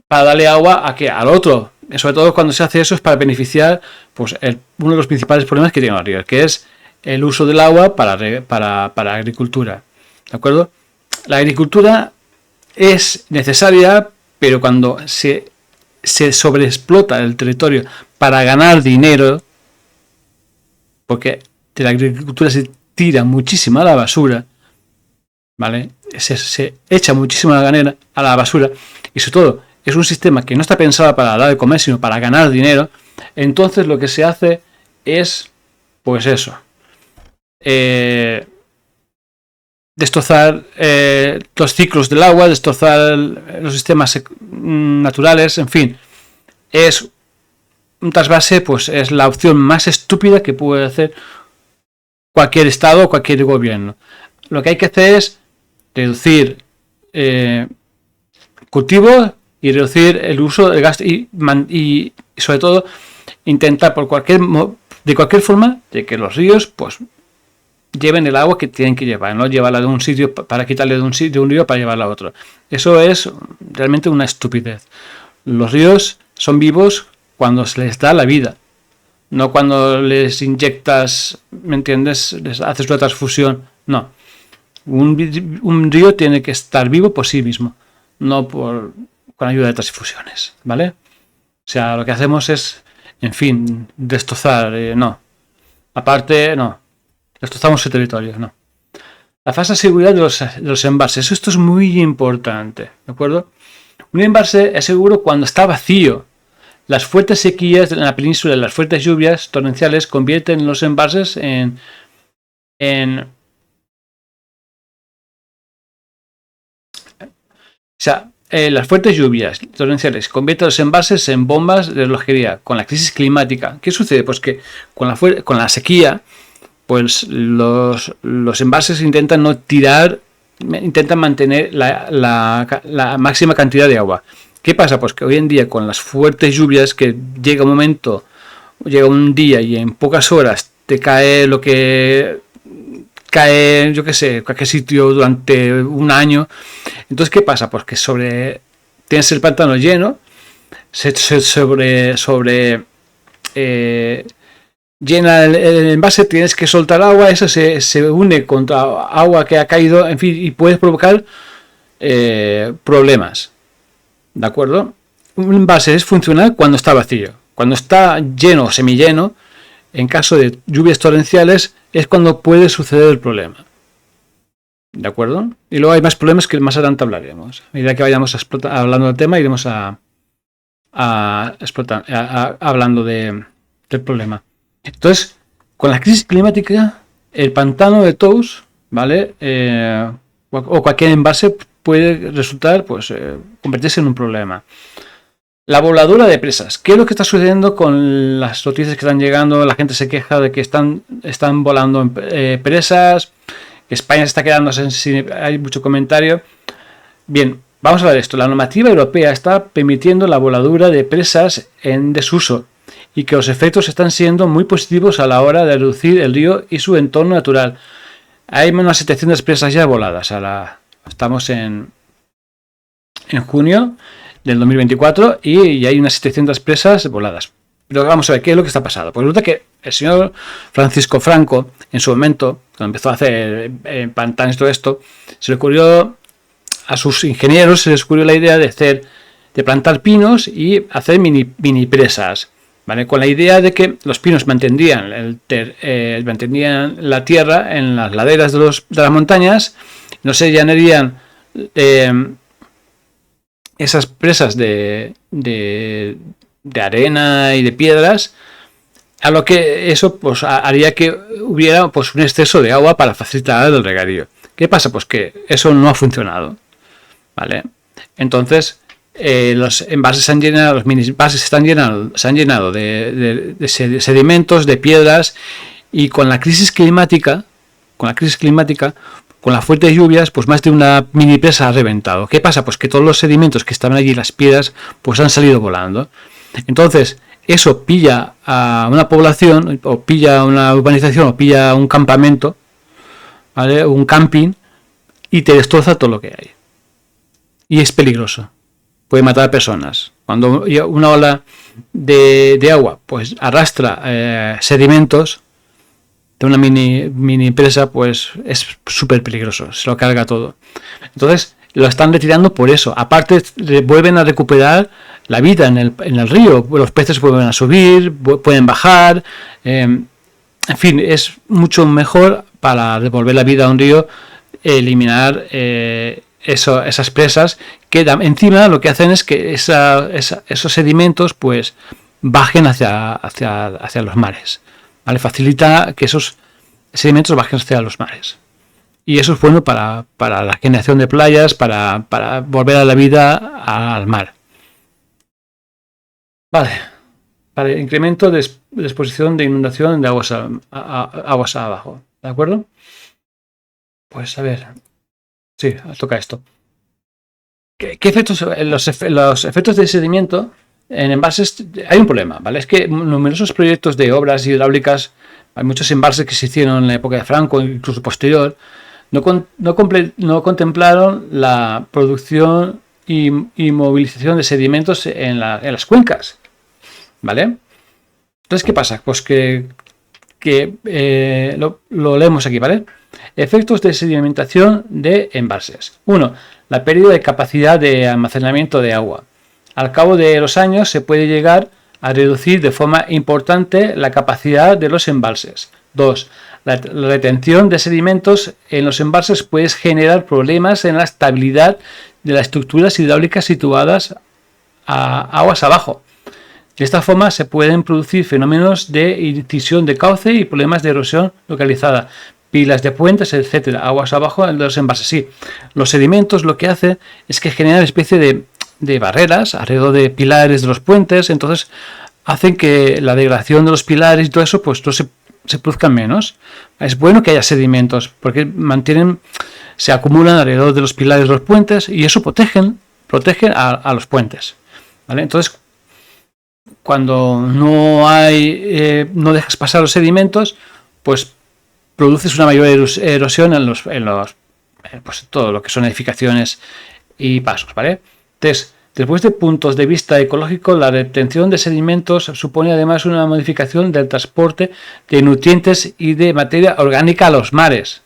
para darle agua al otro. Sobre todo cuando se hace eso es para beneficiar pues uno de los principales problemas que tienen los ríos, que es el uso del agua para agricultura. ¿De acuerdo? La agricultura es necesaria, pero cuando se sobreexplota el territorio para ganar dinero, porque de la agricultura se tira muchísima a la basura, ¿vale? Se echa muchísima a la basura y sobre todo es un sistema que no está pensado para dar de comer, sino para ganar dinero, entonces lo que se hace es, pues eso, destrozar los ciclos del agua, destrozar los sistemas naturales, en fin, es un trasvase, pues es la opción más estúpida que puede hacer cualquier estado o cualquier gobierno. Lo que hay que hacer es reducir cultivos y reducir el uso del gas y sobre todo intentar de cualquier forma de que los ríos pues lleven el agua que tienen que llevar, no llevarla de un sitio para quitarle de un río para llevarla a otro. Eso es realmente una estupidez. Los ríos son vivos cuando se les da la vida, no cuando les inyectas, ¿me entiendes? Les haces una transfusión. No. Un río tiene que estar vivo por sí mismo, no con ayuda de transfusiones, ¿vale? O sea, lo que hacemos es, en fin, destrozar, no. Aparte, no. Destrozamos su territorio, no. La falsa seguridad de los embalses. Esto es muy importante, ¿de acuerdo? Un embalse es seguro cuando está vacío. Las fuertes sequías en la península y las fuertes lluvias torrenciales convierten los embalses en o sea, las fuertes lluvias torrenciales convierten los embalses en bombas de relojería. Con la crisis climática, ¿qué sucede? Pues que con la sequía, pues los embalses intentan no tirar, intentan mantener la máxima cantidad de agua. ¿Qué pasa? Pues que hoy en día con las fuertes lluvias, que llega un día y en pocas horas te cae lo que cae, yo qué sé, cualquier sitio durante un año. Entonces, ¿qué pasa? Pues que tienes el pantano lleno, llena el envase, tienes que soltar agua, eso se une contra agua que ha caído, en fin, y puedes provocar problemas. ¿De acuerdo? Un envase es funcional cuando está vacío. Cuando está lleno o semilleno, en caso de lluvias torrenciales, es cuando puede suceder el problema. ¿De acuerdo? Y luego hay más problemas que más adelante hablaremos. A medida que vayamos hablando del tema, iremos hablando del problema. Entonces, con la crisis climática, el pantano de Tous, ¿vale? O cualquier envase puede resultar, pues, convertirse en un problema. La voladura de presas. ¿Qué es lo que está sucediendo con las noticias que están llegando? La gente se queja de que están volando presas, que España se está quedando sin... Hay mucho comentario. Bien, vamos a ver esto. La normativa europea está permitiendo la voladura de presas en desuso y que los efectos están siendo muy positivos a la hora de reducir el río y su entorno natural. Hay unas 700 presas ya voladas. Estamos en junio del 2024 y hay unas 700 presas voladas. Pero vamos a ver qué es lo que está pasando. Pues resulta que el señor Francisco Franco, en su momento, cuando empezó a hacer pantanos y todo esto, se le ocurrió a sus ingenieros, se les ocurrió la idea de plantar pinos y hacer mini presas, ¿vale? Con la idea de que los pinos mantendrían la tierra en las laderas de las montañas, no se llenarían esas presas de arena y de piedras, a lo que eso pues haría que hubiera pues un exceso de agua para facilitar el regadío. ¿Qué pasa? Pues que eso no ha funcionado, ¿vale? Entonces los envases se han llenado, los mini envases se han llenado de sedimentos, de piedras, y con la crisis climática, con las fuertes lluvias, pues más de una mini presa ha reventado. ¿Qué pasa? Pues que todos los sedimentos que estaban allí, las piedras, pues han salido volando. Entonces, eso pilla a una población, o pilla una urbanización, o pilla un campamento, ¿vale? Un camping, y te destroza todo lo que hay. Y es peligroso. Puede matar a personas. Cuando una ola de agua pues arrastra sedimentos de una mini presa, pues es súper peligroso, se lo carga todo. Entonces lo están retirando por eso. Aparte vuelven a recuperar la vida en el río, los peces vuelven a subir, pueden bajar, en fin, es mucho mejor para devolver la vida a un río eliminar esas presas queda encima, lo que hacen es que esos sedimentos pues bajen hacia los mares, ¿vale? Facilita que esos sedimentos bajen hacia los mares. Y eso es bueno para la generación de playas, para volver a la vida al mar. Vale. Para el incremento de exposición de inundación de aguas abajo. ¿De acuerdo? Pues a ver. Sí, toca esto. ¿Qué efectos? Los efectos de sedimento en embalses, hay un problema, ¿vale? Es que numerosos proyectos de obras hidráulicas, hay muchos embalses que se hicieron en la época de Franco, incluso posterior, no contemplaron la producción y movilización de sedimentos en las cuencas, ¿vale? Entonces, ¿qué pasa? Pues que lo leemos aquí, ¿vale? Efectos de sedimentación de embalses. 1. La pérdida de capacidad de almacenamiento de agua. Al cabo de los años se puede llegar a reducir de forma importante la capacidad de los embalses. 2. La retención de sedimentos en los embalses puede generar problemas en la estabilidad de las estructuras hidráulicas situadas a aguas abajo. De esta forma se pueden producir fenómenos de incisión de cauce y problemas de erosión localizada, pilas de puentes, etcétera, aguas abajo de los embalses. Sí, los sedimentos lo que hacen es que generan una especie de barreras alrededor de pilares de los puentes, entonces hacen que la degradación de los pilares y todo eso pues no se produzcan menos. Es bueno que haya sedimentos porque se acumulan alrededor de los pilares de los puentes y eso protegen a los puentes, ¿vale? Entonces, cuando no dejas pasar los sedimentos, pues produces una mayor erosión en pues todo lo que son edificaciones y pasos, ¿vale? Entonces, desde puntos de vista ecológico, la retención de sedimentos supone además una modificación del transporte de nutrientes y de materia orgánica a los mares.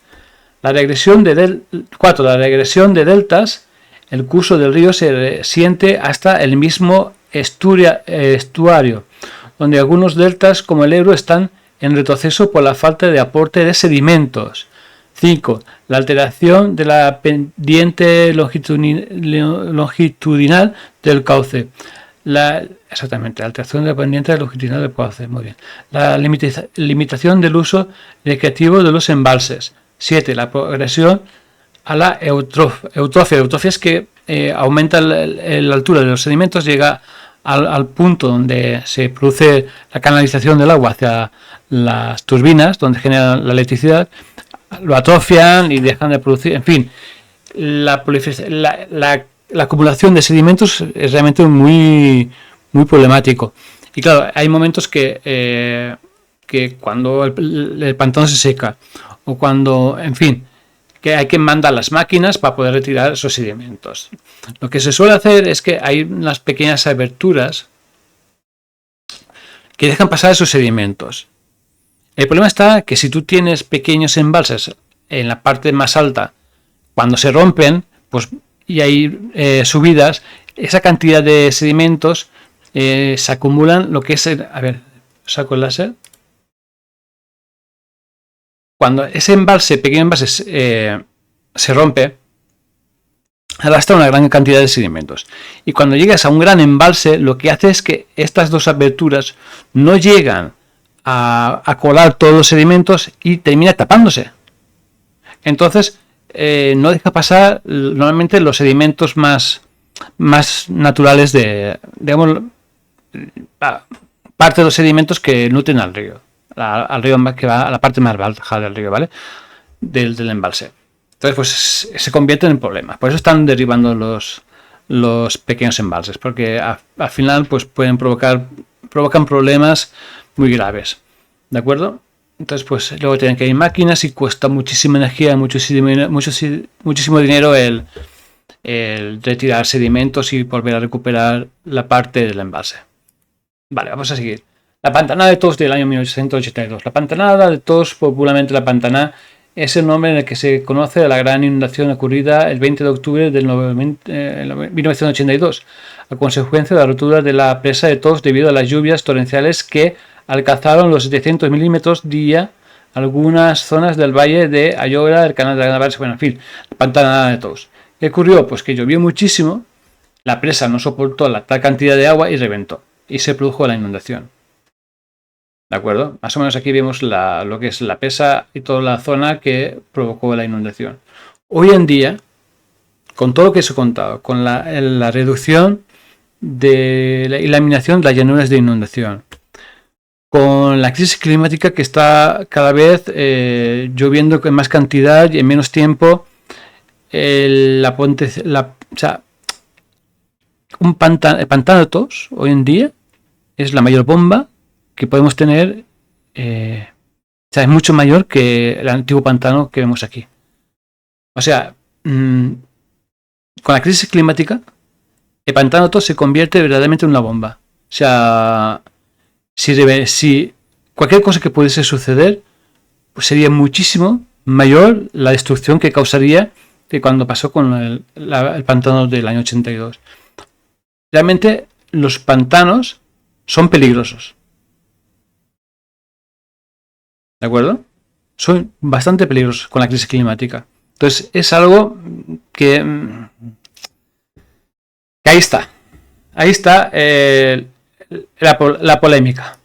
La regresión de 4. La regresión de deltas. El curso del río se siente hasta el mismo estuario, donde algunos deltas como el Ebro están en retroceso por la falta de aporte de sedimentos. 5. La alteración de la pendiente longitudinal del cauce. Exactamente, la alteración de la pendiente longitudinal del cauce. Muy bien. La limitación del uso recreativo de los embalses. 7. La progresión a la eutrofia. Eutrofia es que aumenta la altura de los sedimentos, llega al punto donde se produce la canalización del agua hacia las turbinas, donde generan la electricidad, lo atrofian y dejan de producir. En fin, la acumulación de sedimentos es realmente muy, muy problemático. Y claro, hay momentos que cuando el pantano se seca o cuando, en fin, que hay que mandar las máquinas para poder retirar esos sedimentos. Lo que se suele hacer es que hay unas pequeñas aberturas que dejan pasar esos sedimentos. El problema está que si tú tienes pequeños embalses en la parte más alta, cuando se rompen, pues y hay subidas, esa cantidad de sedimentos se acumulan, lo que es a ver, saco el láser. Cuando ese pequeño embalse se rompe, arrastra una gran cantidad de sedimentos. Y cuando llegas a un gran embalse, lo que hace es que estas dos aberturas no llegan a colar todos los sedimentos y termina tapándose. Entonces, no deja pasar normalmente los sedimentos más naturales digamos, parte de los sedimentos que nutren al río. Al río que va a la parte más baja del río, ¿vale? Del embalse. Entonces, pues se convierten en problemas. Por eso están derribando los pequeños embalses, porque al final pues provocan problemas muy graves. ¿De acuerdo? Entonces, pues luego tienen que ir máquinas y cuesta muchísima energía, muchísimo dinero el retirar sedimentos y volver a recuperar la parte del embalse. Vale, vamos a seguir. La Pantanada de Tos del año 1882. La Pantanada de Tos, popularmente la Pantaná, es el nombre en el que se conoce a la gran inundación ocurrida el 20 de octubre de 1982, a consecuencia de la rotura de la presa de Tos debido a las lluvias torrenciales que alcanzaron los 700 milímetros día algunas zonas del valle de Ayora, el canal de la Bueno, en fin, la Pantanada de Tos. ¿Qué ocurrió? Pues que llovió muchísimo La presa no soportó la tal cantidad de agua y reventó. Y se produjo la inundación. ¿De acuerdo? Más o menos aquí vemos lo que es la presa y toda la zona que provocó la inundación. Hoy en día, con todo lo que os he contado, con la reducción de la eliminación de las llanuras de inundación, con la crisis climática que está cada vez lloviendo en más cantidad y en menos tiempo, pantanos hoy en día es la mayor bomba que podemos tener, es mucho mayor que el antiguo pantano que vemos aquí. O sea, con la crisis climática, el pantano se convierte verdaderamente en una bomba. O sea, si cualquier cosa que pudiese suceder, pues sería muchísimo mayor la destrucción que causaría que cuando pasó con el pantano del año 82. Realmente los pantanos son peligrosos. ¿De acuerdo? Son bastante peligrosos con la crisis climática. Entonces es algo que ahí está. Ahí está la polémica.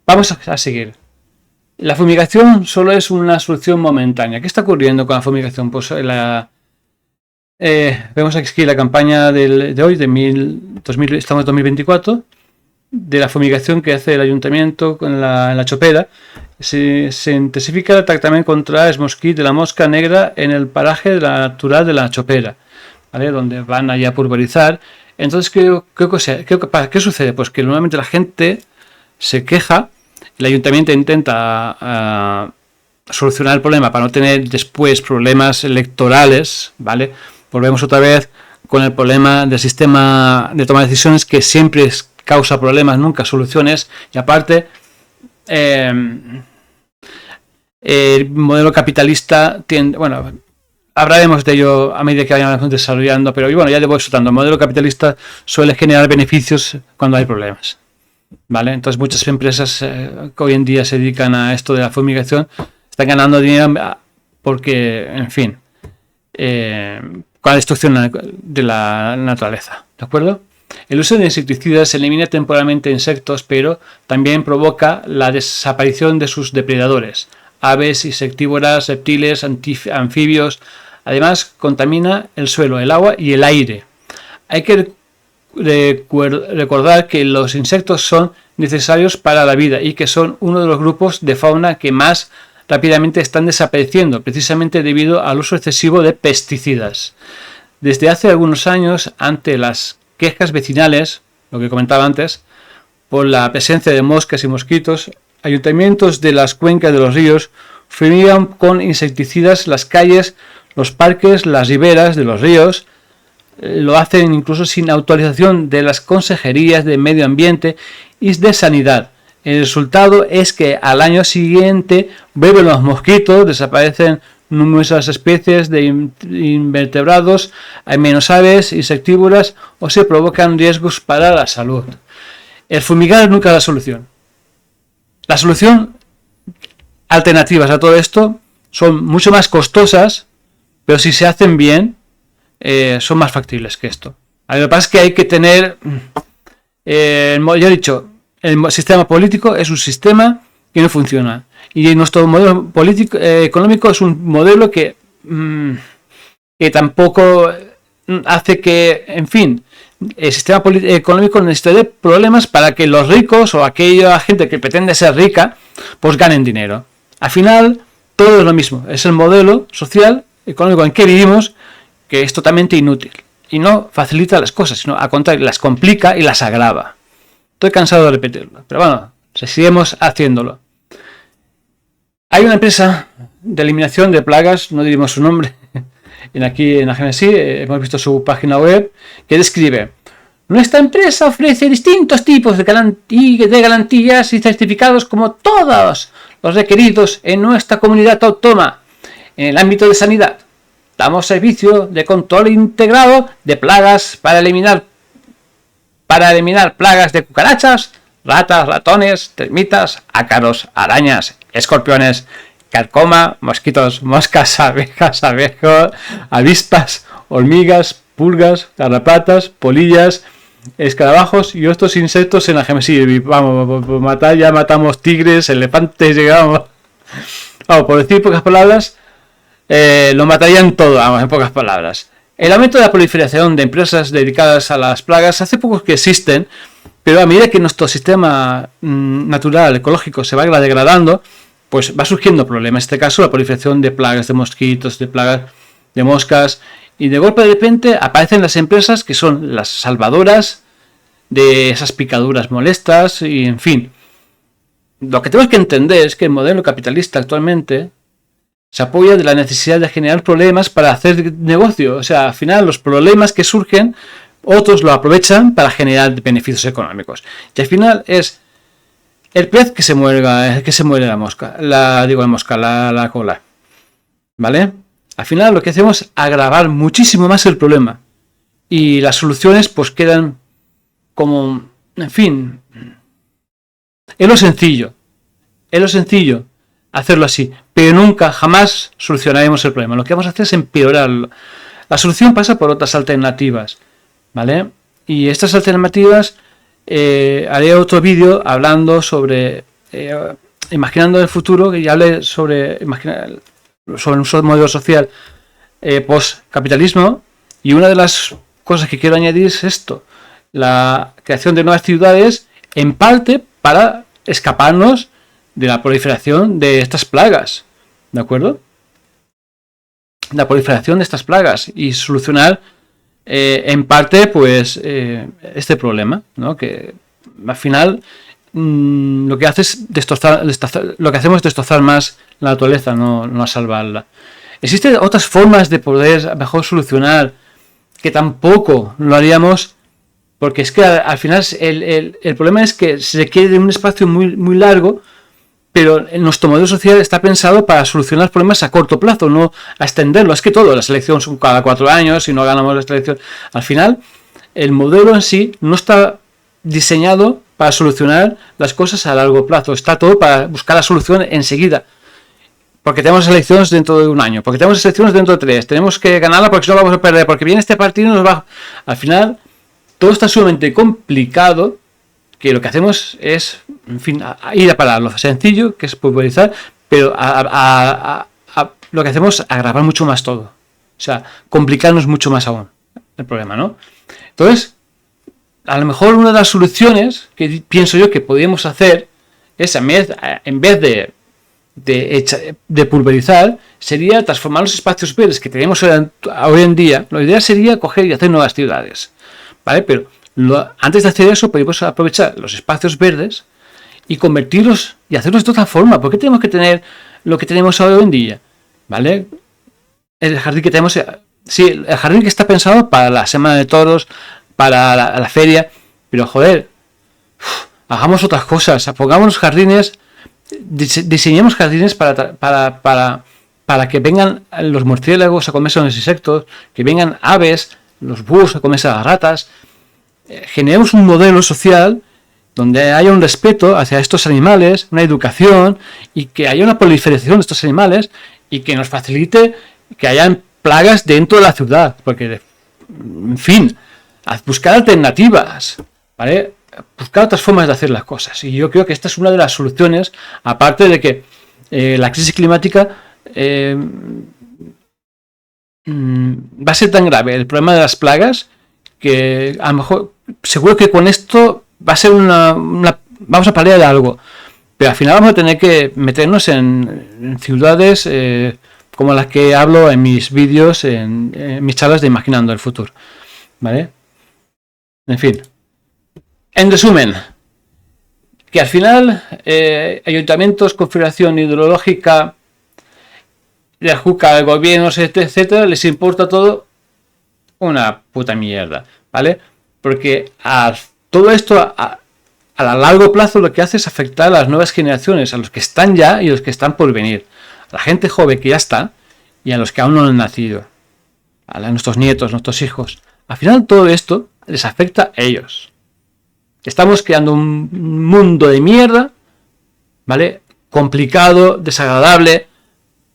Vamos a seguir. La fumigación solo es una solución momentánea. ¿Qué está ocurriendo con la fumigación? Pues vemos aquí la campaña de hoy, estamos en 2024, de la fumigación que hace el ayuntamiento en la Chopera. Se intensifica el tratamiento contra el mosquit de la mosca negra en el paraje natural de la Chopera, ¿vale? Donde van allá a pulverizar. Entonces, ¿qué sucede? Pues que normalmente la gente se queja, el ayuntamiento intenta solucionar el problema para no tener después problemas electorales, ¿vale? Volvemos otra vez con el problema del sistema de toma de decisiones, que siempre causa problemas, nunca soluciones, y aparte el modelo capitalista tiende, bueno, hablaremos de ello a medida que vayamos desarrollando, pero bueno, ya te voy soltando. El modelo capitalista suele generar beneficios cuando hay problemas, ¿vale? Entonces muchas empresas que hoy en día se dedican a esto de la fumigación están ganando dinero porque, en fin, con la destrucción de la naturaleza, ¿de acuerdo? El uso de insecticidas elimina temporalmente insectos, pero también provoca la desaparición de sus depredadores, aves, insectívoras, reptiles, anfibios. Además, contamina el suelo, el agua y el aire. Hay que recordar que los insectos son necesarios para la vida y que son uno de los grupos de fauna que más rápidamente están desapareciendo, precisamente debido al uso excesivo de pesticidas. Desde hace algunos años, ante las quejas vecinales, lo que comentaba antes, por la presencia de moscas y mosquitos, ayuntamientos de las cuencas de los ríos fumigan con insecticidas las calles, los parques, las riberas de los ríos. Lo hacen incluso sin autorización de las consejerías de medio ambiente y de sanidad. El resultado es que al año siguiente vuelven los mosquitos, desaparecen numerosas especies de invertebrados, hay menos aves insectívoras o se provocan riesgos para la salud. El fumigar nunca es la solución. La solución, alternativas a todo esto, son mucho más costosas, pero si se hacen bien, son más factibles que esto. Lo que pasa es que hay que tener, ya he dicho, el sistema político es un sistema que no funciona. Y nuestro modelo político, económico es un modelo que tampoco hace que, en fin, el sistema económico necesita de problemas para que los ricos o aquella gente que pretende ser rica, pues ganen dinero. Al final, todo es lo mismo. Es el modelo social, económico en que vivimos, que es totalmente inútil. Y no facilita las cosas, sino al contrario, las complica y las agrava. Estoy cansado de repetirlo, pero bueno, seguimos haciéndolo. Hay una empresa de eliminación de plagas, no diremos su nombre, aquí en Agencia, hemos visto su página web, que describe: nuestra empresa ofrece distintos tipos de garantías y certificados como todos los requeridos en nuestra comunidad autónoma. En el ámbito de sanidad, damos servicio de control integrado de plagas para eliminar plagas de cucarachas, ratas, ratones, termitas, ácaros, arañas, escorpiones, carcoma, mosquitos, moscas, abejas, abejos, avispas, hormigas, pulgas, garrapatas, polillas, escarabajos y otros insectos en la Gemesis. Vamos, matar, ya matamos tigres, elefantes, llegamos. Vamos, por decir pocas palabras, lo matarían todo, vamos, en pocas palabras. El aumento de la proliferación de empresas dedicadas a las plagas hace poco que existen, pero a medida que nuestro sistema natural, ecológico, se va degradando, pues va surgiendo problemas. En este caso, la proliferación de plagas de mosquitos, de plagas de moscas, y de golpe de repente aparecen las empresas que son las salvadoras de esas picaduras molestas y en fin. Lo que tenemos que entender es que el modelo capitalista actualmente se apoya de la necesidad de generar problemas para hacer negocio. O sea, al final los problemas que surgen, otros lo aprovechan para generar beneficios económicos. Y al final es el pez que se muere la mosca, la cola. ¿Vale? Al final lo que hacemos es agravar muchísimo más el problema. Y las soluciones pues quedan como, en fin, es lo sencillo hacerlo así, pero nunca, jamás solucionaremos el problema. Lo que vamos a hacer es empeorarlo. La solución pasa por otras alternativas, ¿vale? Y estas alternativas, haré otro vídeo hablando sobre, imaginando el futuro, que ya hablé sobre un modelo social post-capitalismo, y una de las cosas que quiero añadir es esto, la creación de nuevas ciudades, en parte para escaparnos de la proliferación de estas plagas, ¿de acuerdo? La proliferación de estas plagas y solucionar en parte pues este problema, ¿no? Que al final lo que hace es destrozar más la naturaleza, no salvarla. Existen otras formas de poder mejor solucionar que tampoco lo haríamos, porque es que al final el problema es que se requiere de un espacio muy, muy largo, pero nuestro modelo social está pensado para solucionar problemas a corto plazo, no a extenderlo. Es que todo, las elecciones son cada 4 años, si no ganamos la elección. Al final, el modelo en sí no está diseñado para solucionar las cosas a largo plazo. Está todo para buscar la solución enseguida. Porque tenemos elecciones dentro de 1 año, porque tenemos elecciones dentro de 3, tenemos que ganarla porque si no vamos a perder, porque viene este partido y nos va. Al final, todo está sumamente complicado, que lo que hacemos es, en fin, ir a parar lo sencillo, que es pulverizar, pero lo que hacemos es agravar mucho más todo. O sea, complicarnos mucho más aún el problema, ¿no? Entonces, a lo mejor una de las soluciones que pienso yo que podríamos hacer es, en vez de pulverizar, sería transformar los espacios verdes que tenemos hoy en día. La idea sería coger y hacer nuevas ciudades, ¿vale? Pero antes de hacer eso, podemos aprovechar los espacios verdes y convertirlos y hacerlos de otra forma. ¿Por qué tenemos que tener lo que tenemos hoy en día? ¿Vale? El jardín que tenemos, sí, el jardín que está pensado para la semana de toros, para la feria, pero joder, hagamos otras cosas, pongamos jardines, diseñemos jardines para que vengan los murciélagos a comerse a los insectos, que vengan aves, los búhos a comerse a las ratas. Generemos un modelo social donde haya un respeto hacia estos animales, una educación y que haya una proliferación de estos animales y que nos facilite que hayan plagas dentro de la ciudad, porque, en fin, buscar alternativas, ¿vale? Buscar otras formas de hacer las cosas. Y yo creo que esta es una de las soluciones, aparte de que la crisis climática va a ser tan grave el problema de las plagas que a lo mejor seguro que con esto va a ser vamos a paliar algo, pero al final vamos a tener que meternos en ciudades como las que hablo en mis vídeos, en mis charlas de Imaginando el Futuro, ¿vale? En fin, en resumen, que al final ayuntamientos, configuración hidrológica, la JUCA, gobiernos, etcétera, les importa todo una puta mierda, ¿vale? Porque todo esto a largo plazo lo que hace es afectar a las nuevas generaciones, a los que están ya y a los que están por venir, a la gente joven que ya está y a los que aún no han nacido, a nuestros nietos, nuestros hijos. Al final todo esto les afecta a ellos. Estamos creando un mundo de mierda, ¿vale? Complicado, desagradable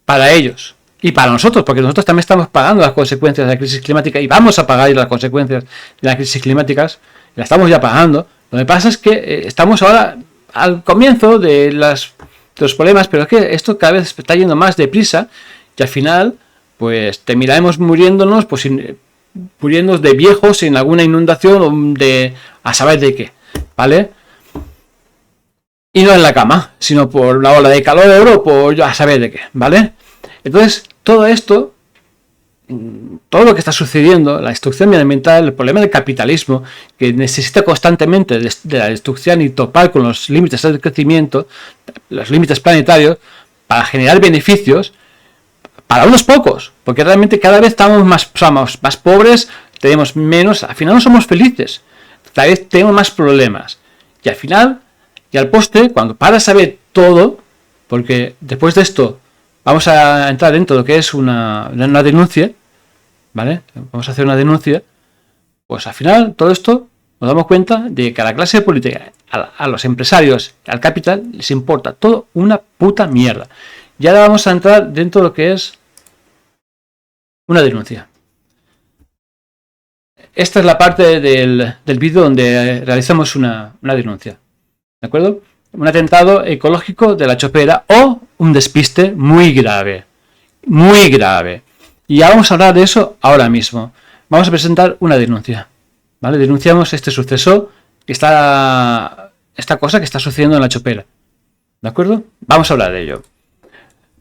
para ellos. Y para nosotros, porque nosotros también estamos pagando las consecuencias de la crisis climática y vamos a pagar las consecuencias de las crisis climáticas, la estamos ya pagando. Lo que pasa es que estamos ahora al comienzo de los problemas, pero es que esto cada vez está yendo más deprisa y al final pues terminaremos muriéndonos, pues muriéndonos de viejos en alguna inundación o de a saber de qué, ¿vale? Y no en la cama, sino por la ola de calor o por a saber de qué, ¿vale? Entonces, todo esto, todo lo que está sucediendo, la destrucción medioambiental, el problema del capitalismo, que necesita constantemente de la destrucción y topar con los límites del crecimiento, los límites planetarios, para generar beneficios para unos pocos, porque realmente cada vez somos más pobres, tenemos menos, al final no somos felices, cada vez tenemos más problemas. Y al final, y al postre, cuando paras a ver todo, porque después de esto vamos a entrar dentro de lo que es una denuncia, ¿vale? Vamos a hacer una denuncia, pues al final todo esto nos damos cuenta de que a la clase política, a los empresarios, al capital, les importa todo una puta mierda. Y ahora vamos a entrar dentro de lo que es una denuncia. Esta es la parte del vídeo donde realizamos una denuncia. ¿De acuerdo? Un atentado ecológico de la Chopera o un despiste muy grave. Muy grave. Y ya vamos a hablar de eso ahora mismo. Vamos a presentar una denuncia. ¿Vale? Denunciamos este suceso, esta cosa que está sucediendo en la Chopera. ¿De acuerdo? Vamos a hablar de ello.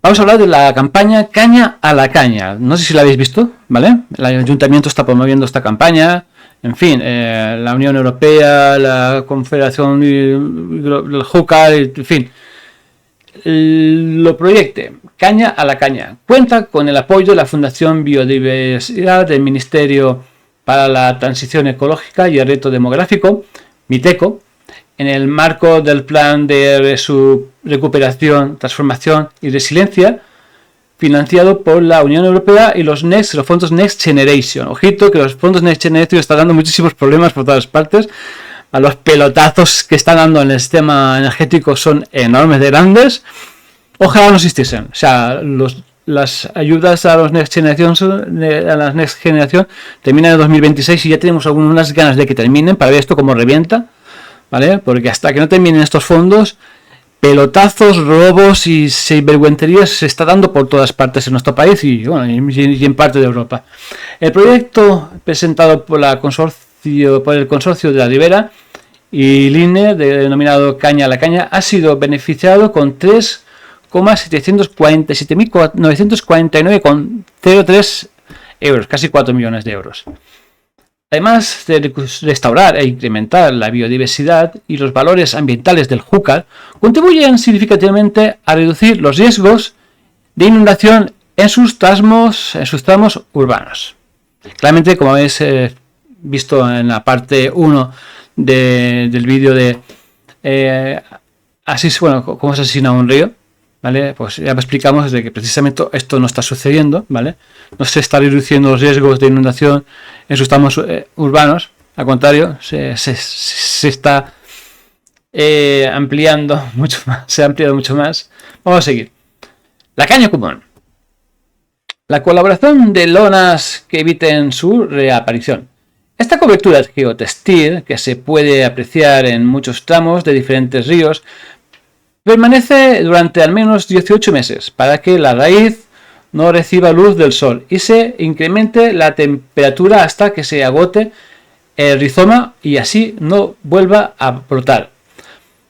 Vamos a hablar de la campaña Caña a la Caña. No sé si la habéis visto, ¿vale? El ayuntamiento está promoviendo esta campaña. En fin, la Unión Europea, la Confederación del Júcar, en fin. Lo proyecte. Caña a la Caña. Cuenta con el apoyo de la Fundación Biodiversidad del Ministerio para la Transición Ecológica y el Reto Demográfico, MITECO, en el marco del Plan de Recuperación, Transformación y Resiliencia, financiado por la Unión Europea y los fondos Next Generation. Ojito que los fondos Next Generation están dando muchísimos problemas por todas partes. A los pelotazos que están dando en el sistema energético son enormes de grandes. Ojalá no existiesen. O sea, las ayudas a los Next Generation terminan en 2026 y ya tenemos algunas ganas de que terminen para ver esto como revienta. ¿Vale? Porque hasta que no terminen estos fondos, pelotazos, robos y sinvergüencerías se está dando por todas partes en nuestro país y, bueno, y en parte de Europa. El proyecto presentado por el consorcio de la Ribera y Line, denominado Caña a la Caña, ha sido beneficiado con 3,747.949,03 euros, casi 4 millones de euros. Además de restaurar e incrementar la biodiversidad y los valores ambientales del Júcar, contribuyen significativamente a reducir los riesgos de inundación en sus tramos urbanos. Claramente, como habéis visto en la parte 1 del vídeo de cómo se asesina un río, ¿vale? Pues ya explicamos de que precisamente esto no está sucediendo, ¿vale? No se está reduciendo los riesgos de inundación en sus tramos urbanos, al contrario, se está ampliando mucho más, se ha ampliado mucho más. Vamos a seguir. La caña común. La colaboración de lonas que eviten su reaparición. Esta cobertura geotextil, que se puede apreciar en muchos tramos de diferentes ríos, permanece durante al menos 18 meses para que la raíz no reciba luz del sol y se incremente la temperatura hasta que se agote el rizoma y así no vuelva a brotar.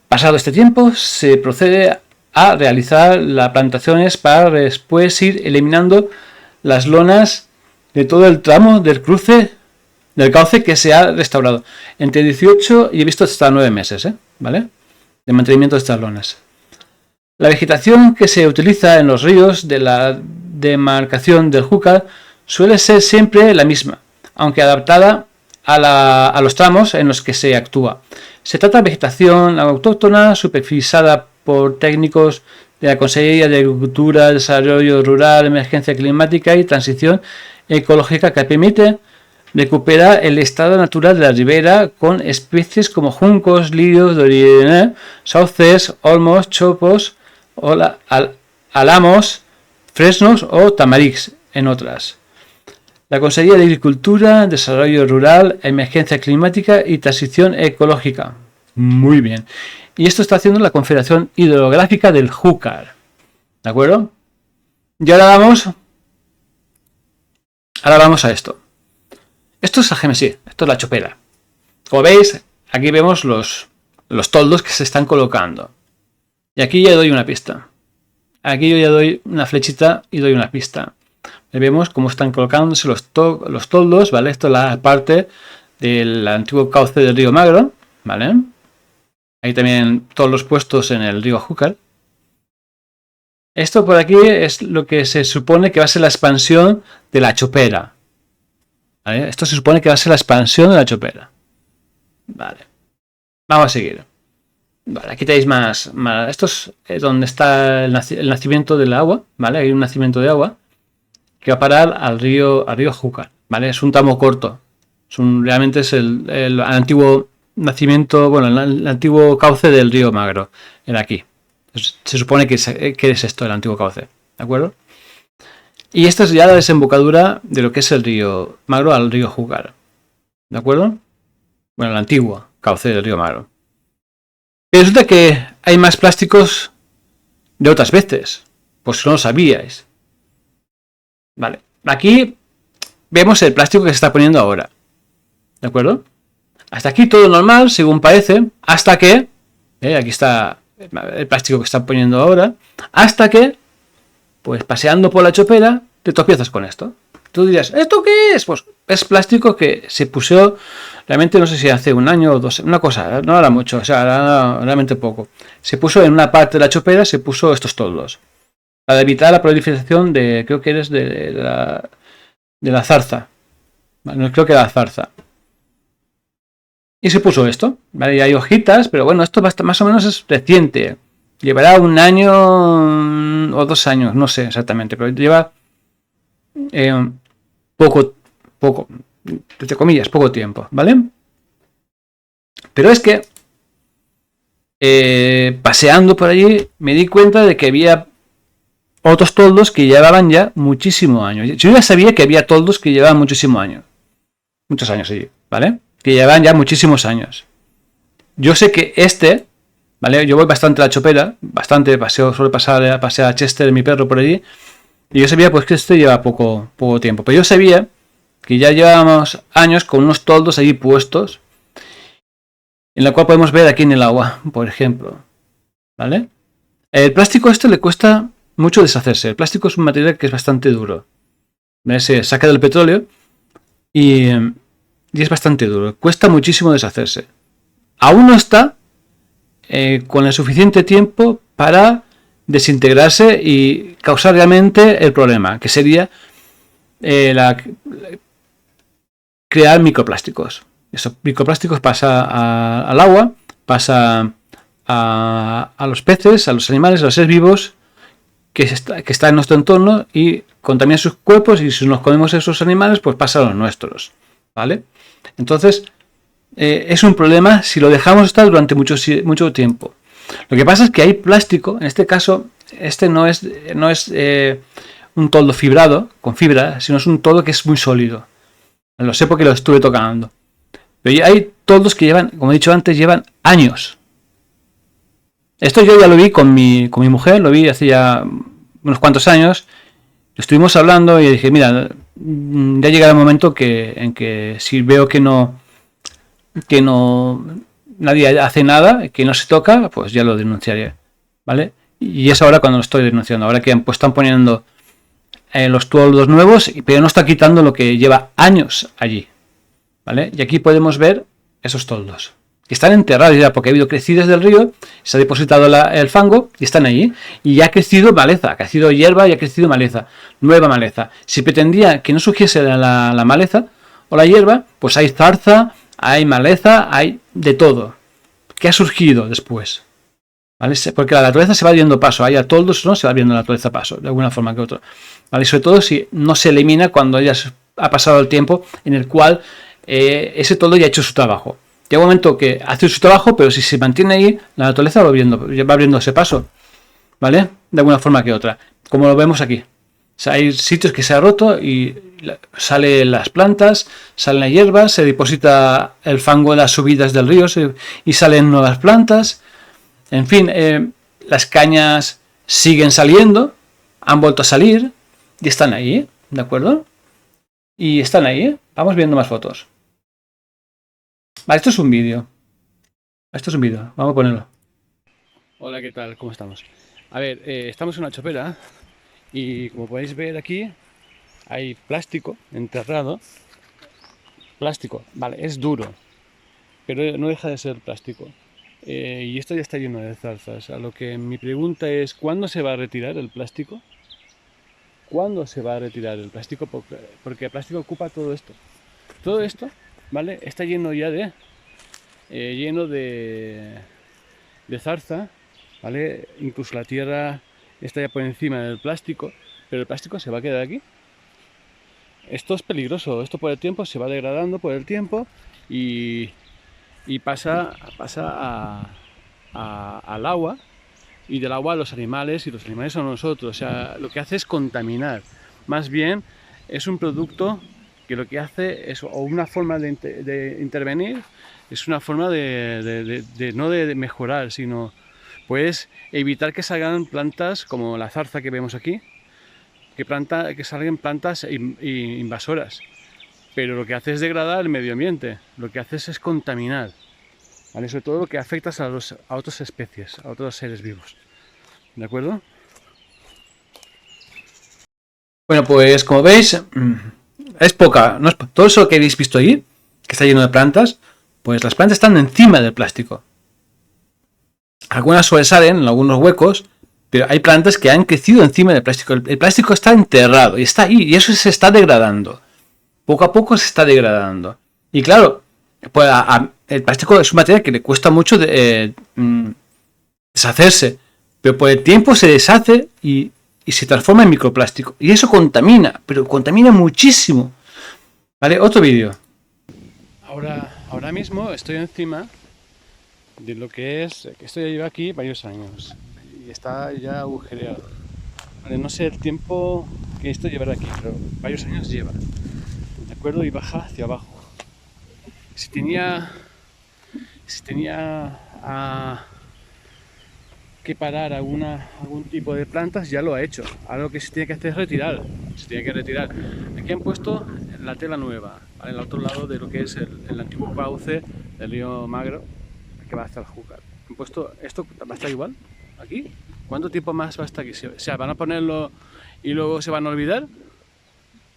Pasado este tiempo, se procede a realizar las plantaciones para después ir eliminando las lonas de todo el tramo del cauce que se ha restaurado. Entre 18 y he visto hasta 9 meses, ¿vale? De mantenimiento de estas lonas. La vegetación que se utiliza en los ríos de la demarcación del Júcar suele ser siempre la misma, aunque adaptada a los tramos en los que se actúa. Se trata de vegetación autóctona supervisada por técnicos de la Consejería de Agricultura, Desarrollo Rural, Emergencia Climática y Transición Ecológica, que permite recuperar el estado natural de la ribera con especies como juncos, lirios, sauces, olmos, chopos, álamos, fresnos o tamarix en otras. La Consejería de Agricultura, Desarrollo Rural, Emergencia Climática y Transición Ecológica. Muy bien. Y esto está haciendo la Confederación Hidrográfica del Júcar. ¿De acuerdo? Y ahora vamos a esto. Esto es AGMSI, esto es la chopera. Como veis, aquí vemos los toldos que se están colocando. Y aquí ya doy una pista. Aquí yo ya doy una flechita y doy una pista. Vemos cómo están colocándose los toldos, ¿vale? Esto es la parte del antiguo cauce del río Magro, ¿vale? Hay también todos los puestos en el río Júcar. Esto por aquí es lo que se supone que va a ser la expansión de la chopera. ¿Vale? Esto se supone que va a ser la expansión de la chopera. Vale. Vamos a seguir. Vale, aquí tenéis más. Esto es donde está el nacimiento del agua, ¿vale? Hay un nacimiento de agua que va a parar al río Júcar, ¿vale? Es un tramo corto. Realmente es el antiguo nacimiento, bueno, el antiguo cauce del río Magro. Era aquí. Entonces, se supone que es esto, el antiguo cauce, ¿de acuerdo? Y esta es ya la desembocadura de lo que es el río Magro al río Júcar, ¿de acuerdo? Bueno, el antiguo cauce del río Magro. Y resulta que hay más plásticos de otras veces, pues no lo sabíais. Vale, aquí vemos el plástico que se está poniendo ahora, ¿de acuerdo? Hasta aquí todo normal, según parece, hasta que, aquí está el plástico que están poniendo ahora, hasta que, pues paseando por la chopera, te tropiezas con esto. Tú dirías, ¿esto qué es? Pues es plástico que se puso, realmente no sé si hace un año o dos, una cosa, no era mucho, o sea, era realmente poco. Se puso en una parte de la chopera, se puso estos toldos, para evitar la proliferación de, creo que eres de la zarza, no creo que era la zarza. Y se puso esto, ¿vale? Y hay hojitas, pero bueno, esto más o menos es reciente. Llevará un año o 2 años, no sé exactamente, pero lleva poco, entre comillas, poco tiempo, ¿vale? Pero es que paseando por allí me di cuenta de que había otros toldos que llevaban ya muchísimos años. Yo ya sabía que había toldos que llevaban muchos años allí, ¿vale? Que llevan ya muchísimos años. Yo sé que ¿vale? Yo voy bastante a la chopera, bastante suelo pasear a Chester, mi perro, por allí, y yo sabía pues que lleva poco tiempo, pero yo sabía que ya llevábamos años con unos toldos allí puestos, en la cual podemos ver aquí en el agua, por ejemplo, ¿vale? El plástico le cuesta mucho deshacerse. El plástico es un material que es bastante duro, ¿vale? Se saca del petróleo y es bastante duro, cuesta muchísimo deshacerse. Aún no está con el suficiente tiempo para desintegrarse y causar realmente el problema, que sería crear microplásticos. Esos microplásticos pasan al agua, pasa a los peces, a los animales, a los seres vivos que están en nuestro entorno y contaminan sus cuerpos, y si nos comemos esos animales, pues pasa a los nuestros, ¿vale? Entonces, es un problema si lo dejamos estar durante mucho tiempo. Lo que pasa es que hay plástico, en este caso, no es un toldo fibrado, con fibra, sino es un toldo que es muy sólido. Lo sé porque lo estuve tocando. Pero hay toldos que llevan, como he dicho antes, llevan años. Esto yo ya lo vi con mi mujer, lo vi hace ya unos cuantos años. Estuvimos hablando y dije, mira, ya llegará el momento en que si veo que nadie hace nada, que no se toca, pues ya lo denunciaré, ¿vale? Y es ahora cuando lo estoy denunciando, ahora que pues, están poniendo los toldos nuevos, pero no está quitando lo que lleva años allí, ¿vale? Y aquí podemos ver esos toldos, que están enterrados ya porque ha habido crecidas del río, se ha depositado el fango y están allí, y ya ha crecido maleza, ha crecido hierba y ha crecido maleza, nueva maleza. Si pretendía que no surgiese la maleza o la hierba, pues hay zarza, hay maleza, hay de todo que ha surgido después, ¿vale? Porque la naturaleza se va abriendo paso, haya toldos o no, se va abriendo la naturaleza paso de alguna forma que otra, ¿vale? Y sobre todo si no se elimina cuando ya ha pasado el tiempo en el cual ese toldo ya ha hecho su trabajo. Llega un momento que hace su trabajo, pero si se mantiene ahí, la naturaleza va abriendo ese paso, ¿vale? De alguna forma que otra, como lo vemos aquí. sea, hay sitios que se ha roto y salen las plantas, salen las hierbas, se deposita el fango en las subidas del río y salen nuevas plantas. En fin, las cañas siguen saliendo, han vuelto a salir y están ahí, ¿de acuerdo? Y están ahí, vamos viendo más fotos. Vale, esto es un vídeo. Vamos a ponerlo. Hola, ¿qué tal? ¿Cómo estamos? A ver, estamos en una chopera y como podéis ver aquí hay plástico enterrado. Plástico, vale, es duro, pero no deja de ser plástico. Y esto ya está lleno de zarzas. A lo que mi pregunta es, ¿cuándo se va a retirar el plástico? ¿Cuándo se va a retirar el plástico? Porque el plástico ocupa todo esto. Todo esto, ¿vale? Está lleno ya de... lleno de zarza, ¿vale? Incluso la tierra está ya por encima del plástico, pero el plástico se va a quedar aquí. Esto es peligroso, esto por el tiempo se va degradando por el tiempo y pasa al agua, y del agua a los animales, y los animales son nosotros. O sea, lo que hace es contaminar. Más bien es un producto que lo que hace es, o una forma de intervenir, es una forma no de mejorar, sino pues evitar que salgan plantas como la zarza que vemos aquí, que salgan plantas invasoras. Pero lo que hace es degradar el medio ambiente, lo que hace es contaminar, ¿vale? Sobre todo lo que afecta a otras especies, a otros seres vivos. ¿De acuerdo? Bueno, pues como veis, es poca. No es, todo eso que habéis visto ahí, que está lleno de plantas, pues las plantas están encima del plástico. Algunas sobresalen en algunos huecos, pero hay plantas que han crecido encima del plástico. El plástico está enterrado y está ahí, y eso se está degradando. Poco a poco se está degradando. Y claro, pues el plástico es un material que le cuesta mucho deshacerse, pero por el tiempo se deshace y se transforma en microplástico. Y eso contamina, pero contamina muchísimo. ¿Vale? Otro vídeo. Ahora mismo estoy encima de lo que es, que esto ya lleva aquí varios años y está ya agujereado. Vale, no sé el tiempo que esto llevará aquí, pero varios años lleva. ¿De acuerdo? Y baja hacia abajo. Si tenía que parar algún tipo de plantas, ya lo ha hecho. Algo que se tiene que hacer es retirar. Se tiene que retirar. Aquí han puesto la tela nueva, ¿vale? Al otro lado de lo que es el antiguo cauce del río Magro, que va hasta el Júcar. Han puesto esto, va a estar igual aquí. ¿Cuánto tiempo más va a estar aquí? O sea, van a ponerlo y luego se van a olvidar.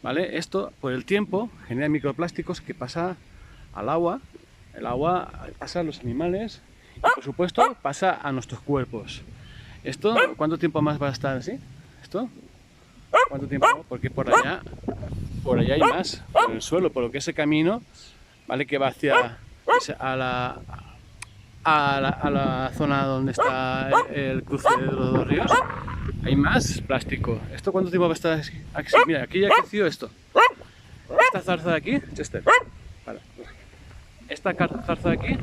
¿Vale? Esto, por el tiempo, genera microplásticos que pasa al agua. El agua pasa a los animales. Y por supuesto pasa a nuestros cuerpos. ¿Esto cuánto tiempo más va a estar así? ¿Esto? ¿Cuánto tiempo? Porque por allá hay más, por el suelo, por lo que ese camino, ¿vale? Que va hacia a la zona donde está el cruce de los dos ríos. Hay más plástico. ¿Esto cuánto tiempo va a estar así? Mira, aquí ya ha crecido esto. Esta zarza de aquí, Chester. Vale. Esta zarza de aquí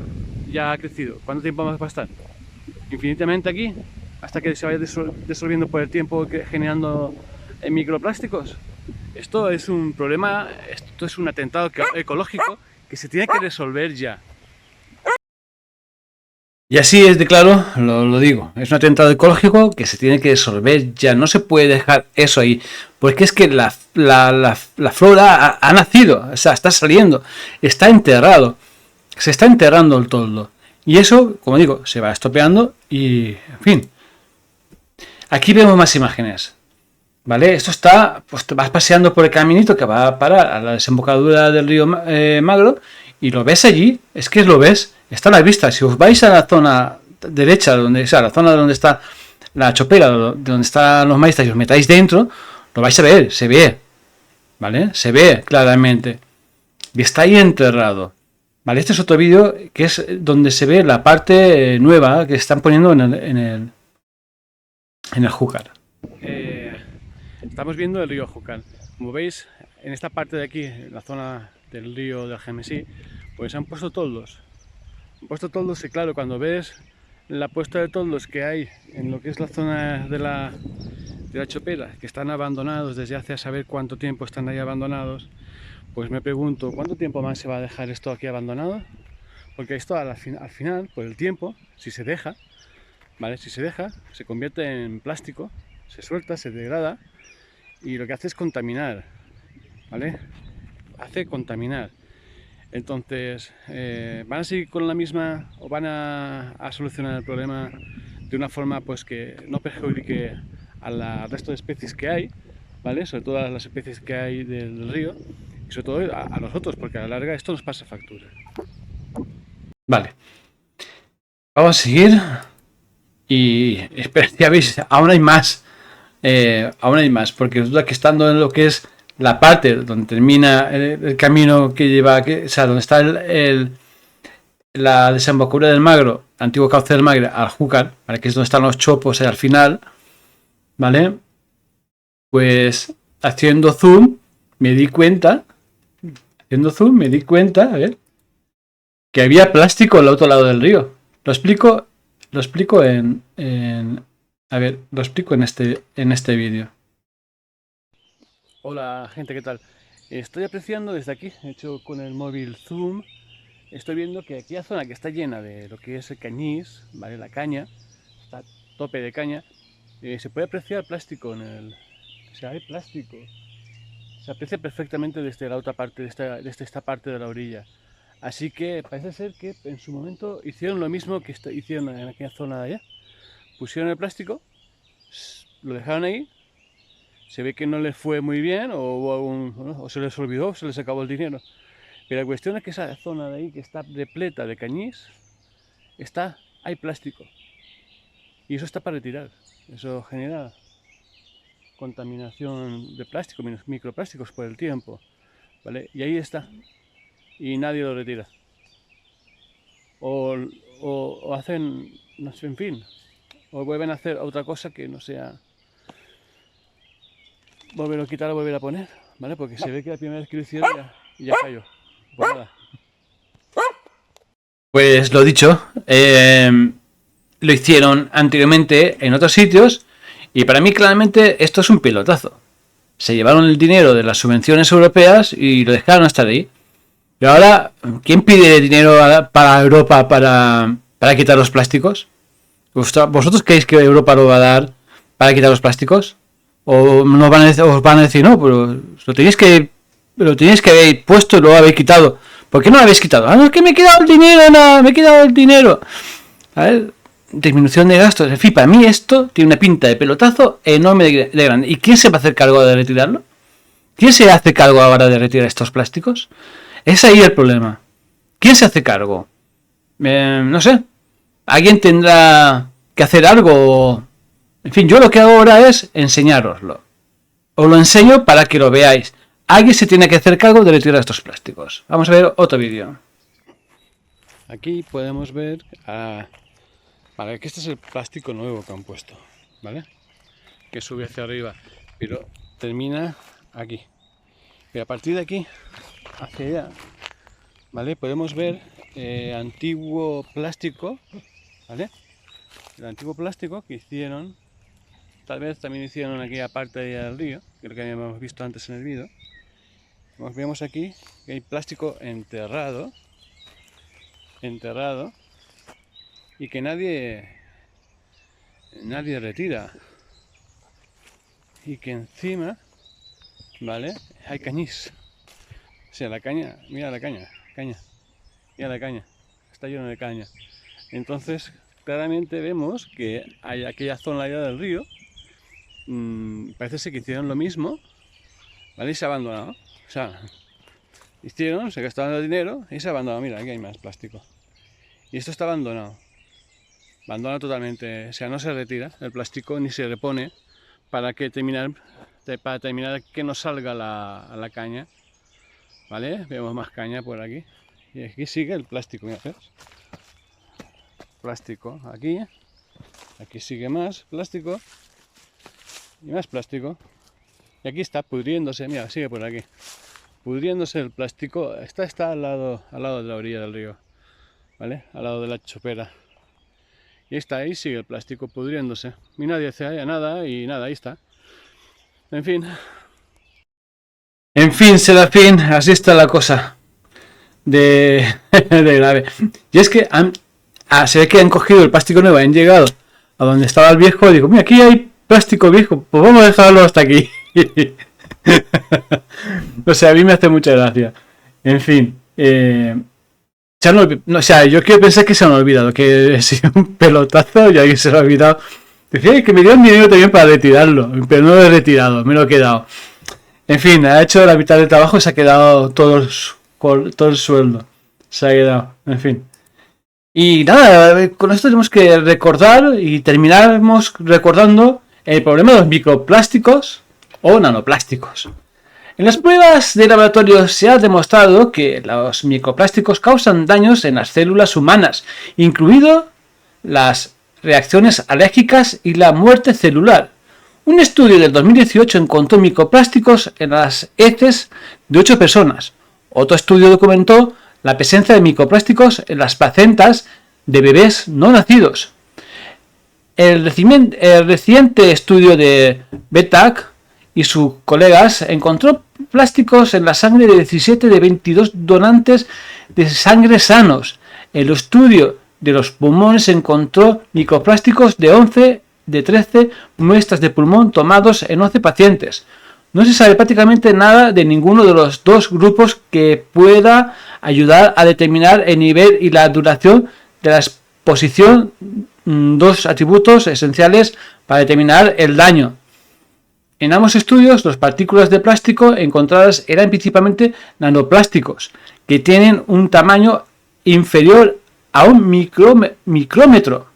ya ha crecido. ¿Cuánto tiempo más va a estar? Infinitamente aquí, hasta que se vaya disolviendo por el tiempo, generando microplásticos. Esto es un problema, esto es un atentado ecológico que se tiene que resolver ya. Y así es de claro, lo digo, es un atentado ecológico que se tiene que resolver ya, no se puede dejar eso ahí, porque es que la flora ha nacido, o sea, está saliendo, está enterrado, se está enterrando el toldo, y eso, como digo, se va estropeando y, en fin. Aquí vemos más imágenes, ¿vale? Esto está, pues te vas paseando por el caminito que va a parar a la desembocadura del río Magro y lo ves allí, es que lo ves. Está a la vista. Si os vais a la zona derecha, la zona donde está la chopera, donde están los maíz, y os metáis dentro, lo vais a ver, se ve, ¿vale? Se ve claramente. Y está ahí enterrado. ¿Vale? Este es otro vídeo que es donde se ve la parte nueva que están poniendo en el Júcar. Estamos viendo el río Júcar. Como veis, en esta parte de aquí, en la zona del río del Gemesí, pues han puesto toldos. Y claro, cuando ves la puesta de toldos que hay en lo que es la zona de de la chopera, que están abandonados desde hace a saber cuánto tiempo están ahí abandonados, pues me pregunto, ¿cuánto tiempo más se va a dejar esto aquí abandonado? Porque esto al final, por el tiempo, si se deja, ¿vale? Si se deja, se convierte en plástico, se suelta, se degrada y lo que hace es contaminar, ¿vale? Hace contaminar. Entonces, ¿van a seguir con la misma o van a solucionar el problema de una forma pues que no perjudique al resto de especies que hay, ¿vale? Sobre todo a las especies que hay del río y sobre todo a nosotros, porque a la larga esto nos pasa factura. Vale, vamos a seguir y espera, ya veis, aún hay más, porque resulta que estando en lo que es la parte donde termina el camino que lleva, o sea, donde está la desembocadura del Magro, antiguo cauce del Magre, al Júcar, ¿vale? Que es donde están los chopos al final, ¿vale? Pues haciendo zoom me di cuenta, a ver, que había plástico al otro lado del río. Lo explico a ver, lo explico en este vídeo. Hola gente, ¿qué tal? Estoy apreciando desde aquí, he hecho con el móvil zoom, estoy viendo que aquella zona que está llena de lo que es el cañís, ¿vale? La caña, está a tope de caña, se puede apreciar plástico o sea, hay plástico. Se aprecia perfectamente desde la otra parte, desde esta parte de la orilla. Así que parece ser que en su momento hicieron lo mismo que hicieron en aquella zona de allá. Pusieron el plástico, lo dejaron ahí, se ve que no les fue muy bien o se les olvidó, se les acabó el dinero. Pero la cuestión es que esa zona de ahí que está repleta de cañís, hay plástico. Y eso está para retirar. Eso genera contaminación de plástico, microplásticos por el tiempo, ¿vale? Y ahí está. Y nadie lo retira. O hacen, no sé, en fin, o vuelven a hacer otra cosa que no sea volver a quitar o volver a poner, ¿vale? Porque se ve que la primera vez que lo hicieron ya cayó. Pues nada. Pues lo dicho, lo hicieron anteriormente en otros sitios y para mí claramente esto es un pelotazo. Se llevaron el dinero de las subvenciones europeas y lo dejaron estar ahí. Pero ahora, ¿quién pide dinero para Europa para quitar los plásticos? ¿Vosotros creéis que Europa lo va a dar para quitar los plásticos? ¿O nos os van a decir, no, pero lo tenéis que haber puesto y lo habéis quitado? ¿Por qué no lo habéis quitado? Ah, no, es que me he quedado el dinero, nada, me he quedado el dinero. A ver, disminución de gastos. En fin, para mí esto tiene una pinta de pelotazo enorme de grande. ¿Y quién se va a hacer cargo de retirarlo? ¿Quién se hace cargo ahora de retirar estos plásticos? Es ahí el problema. ¿Quién se hace cargo? No sé. ¿Alguien tendrá que hacer algo? En fin, yo lo que hago ahora es enseñároslo. Os lo enseño para que lo veáis. Alguien se tiene que hacer cargo de retirar estos plásticos. Vamos a ver otro vídeo. Aquí podemos ver... vale, que este es el plástico nuevo que han puesto, ¿vale? Que sube hacia arriba, pero termina aquí. Y a partir de aquí, hacia allá, ¿vale? Podemos ver antiguo plástico, ¿vale? El antiguo plástico que hicieron, tal vez también hicieron aquella parte del río, que es lo que habíamos visto antes en el vídeo. Vemos aquí que hay plástico enterrado y que nadie retira. Y que encima, ¿vale? Hay cañís. O sea, la caña, mira la caña, mira la caña, está lleno de caña. Entonces, claramente vemos que hay aquella zona allá del río, parece ser que hicieron lo mismo, ¿vale? Y se ha abandonado. O sea, se gastaron el dinero y se ha abandonado. Mira, aquí hay más plástico. Y esto está abandonado. Abandonado totalmente. O sea, no se retira el plástico ni se repone para terminar que no salga la caña. ¿Vale? Vemos más caña por aquí. Y aquí sigue el plástico, mira, ¿ves? Plástico aquí. Aquí sigue más plástico. Y más plástico. Y aquí está pudriéndose, mira, sigue por aquí. Pudriéndose el plástico. Está al lado de la orilla del río. ¿Vale? Al lado de la chopera. Y está ahí, sigue el plástico pudriéndose. Y nadie hace nada y nada, ahí está. En fin. En fin, Serafín, así está la cosa de grave. Y es que se ve que han cogido el plástico nuevo, han llegado a donde estaba el viejo y digo, mira, aquí hay plástico viejo, pues vamos a dejarlo hasta aquí. O sea, a mí me hace mucha gracia. En fin, o sea, yo quiero pensar que se han olvidado, que es un pelotazo y alguien se lo ha olvidado. Decía que me dieron dinero también para retirarlo, pero no lo he retirado, me lo he quedado. En fin, ha hecho la mitad del trabajo y se ha quedado todo el sueldo. Se ha quedado, en fin. Y nada, con esto tenemos que recordar y terminamos recordando el problema de los microplásticos o nanoplásticos. En las pruebas de laboratorio se ha demostrado que los microplásticos causan daños en las células humanas, incluido las reacciones alérgicas y la muerte celular. Un estudio del 2018 encontró microplásticos en las heces de 8 personas. Otro estudio documentó la presencia de microplásticos en las placentas de bebés no nacidos. El reciente estudio de Betak y sus colegas encontró plásticos en la sangre de 17 de 22 donantes de sangre sanos. El estudio de los pulmones encontró microplásticos de 13 muestras de pulmón tomados en 11 pacientes. No se sabe prácticamente nada de ninguno de los dos grupos que pueda ayudar a determinar el nivel y la duración de la exposición, dos atributos esenciales para determinar el daño. En ambos estudios, las partículas de plástico encontradas eran principalmente nanoplásticos, que tienen un tamaño inferior a un micrómetro.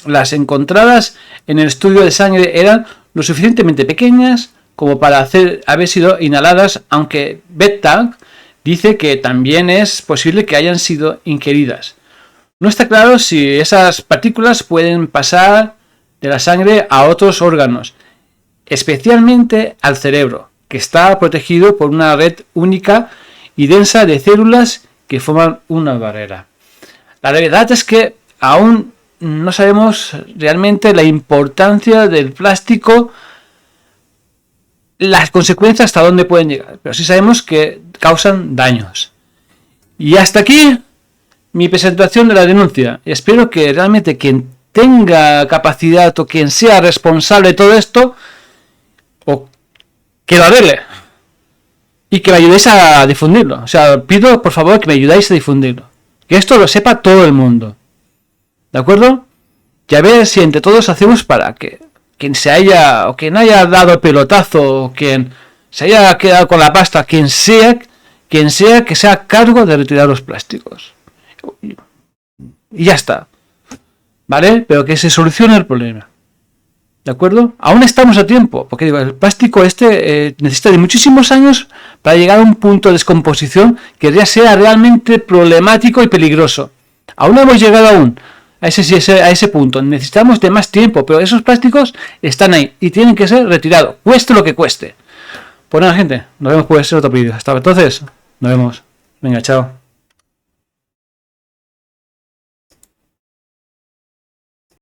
Las encontradas en el estudio de sangre eran lo suficientemente pequeñas como para haber sido inhaladas, aunque Betak dice que también es posible que hayan sido ingeridas. No está claro si esas partículas pueden pasar de la sangre a otros órganos, especialmente al cerebro, que está protegido por una red única y densa de células que forman una barrera. La verdad es que aún no sabemos realmente la importancia del plástico, las consecuencias hasta dónde pueden llegar, pero sí sabemos que causan daños. Y hasta aquí mi presentación de la denuncia. Espero que realmente quien tenga capacidad o quien sea responsable de todo esto, o que lo arregle y que me ayudéis a difundirlo. O sea, pido por favor que me ayudáis a difundirlo, que esto lo sepa todo el mundo, ¿de acuerdo? Y a ver si entre todos hacemos para que quien se haya o quien haya dado el pelotazo o quien se haya quedado con la pasta, quien sea que sea a cargo de retirar los plásticos. Y ya está, ¿vale? Pero que se solucione el problema, ¿de acuerdo? Aún estamos a tiempo, porque digo, el plástico necesita de muchísimos años para llegar a un punto de descomposición que ya sea realmente problemático y peligroso. Aún no hemos llegado a ese punto. Necesitamos de más tiempo, pero esos plásticos están ahí y tienen que ser retirados, cueste lo que cueste. Pues nada, gente, nos vemos pues en otro vídeo. Hasta entonces, nos vemos. Venga, chao.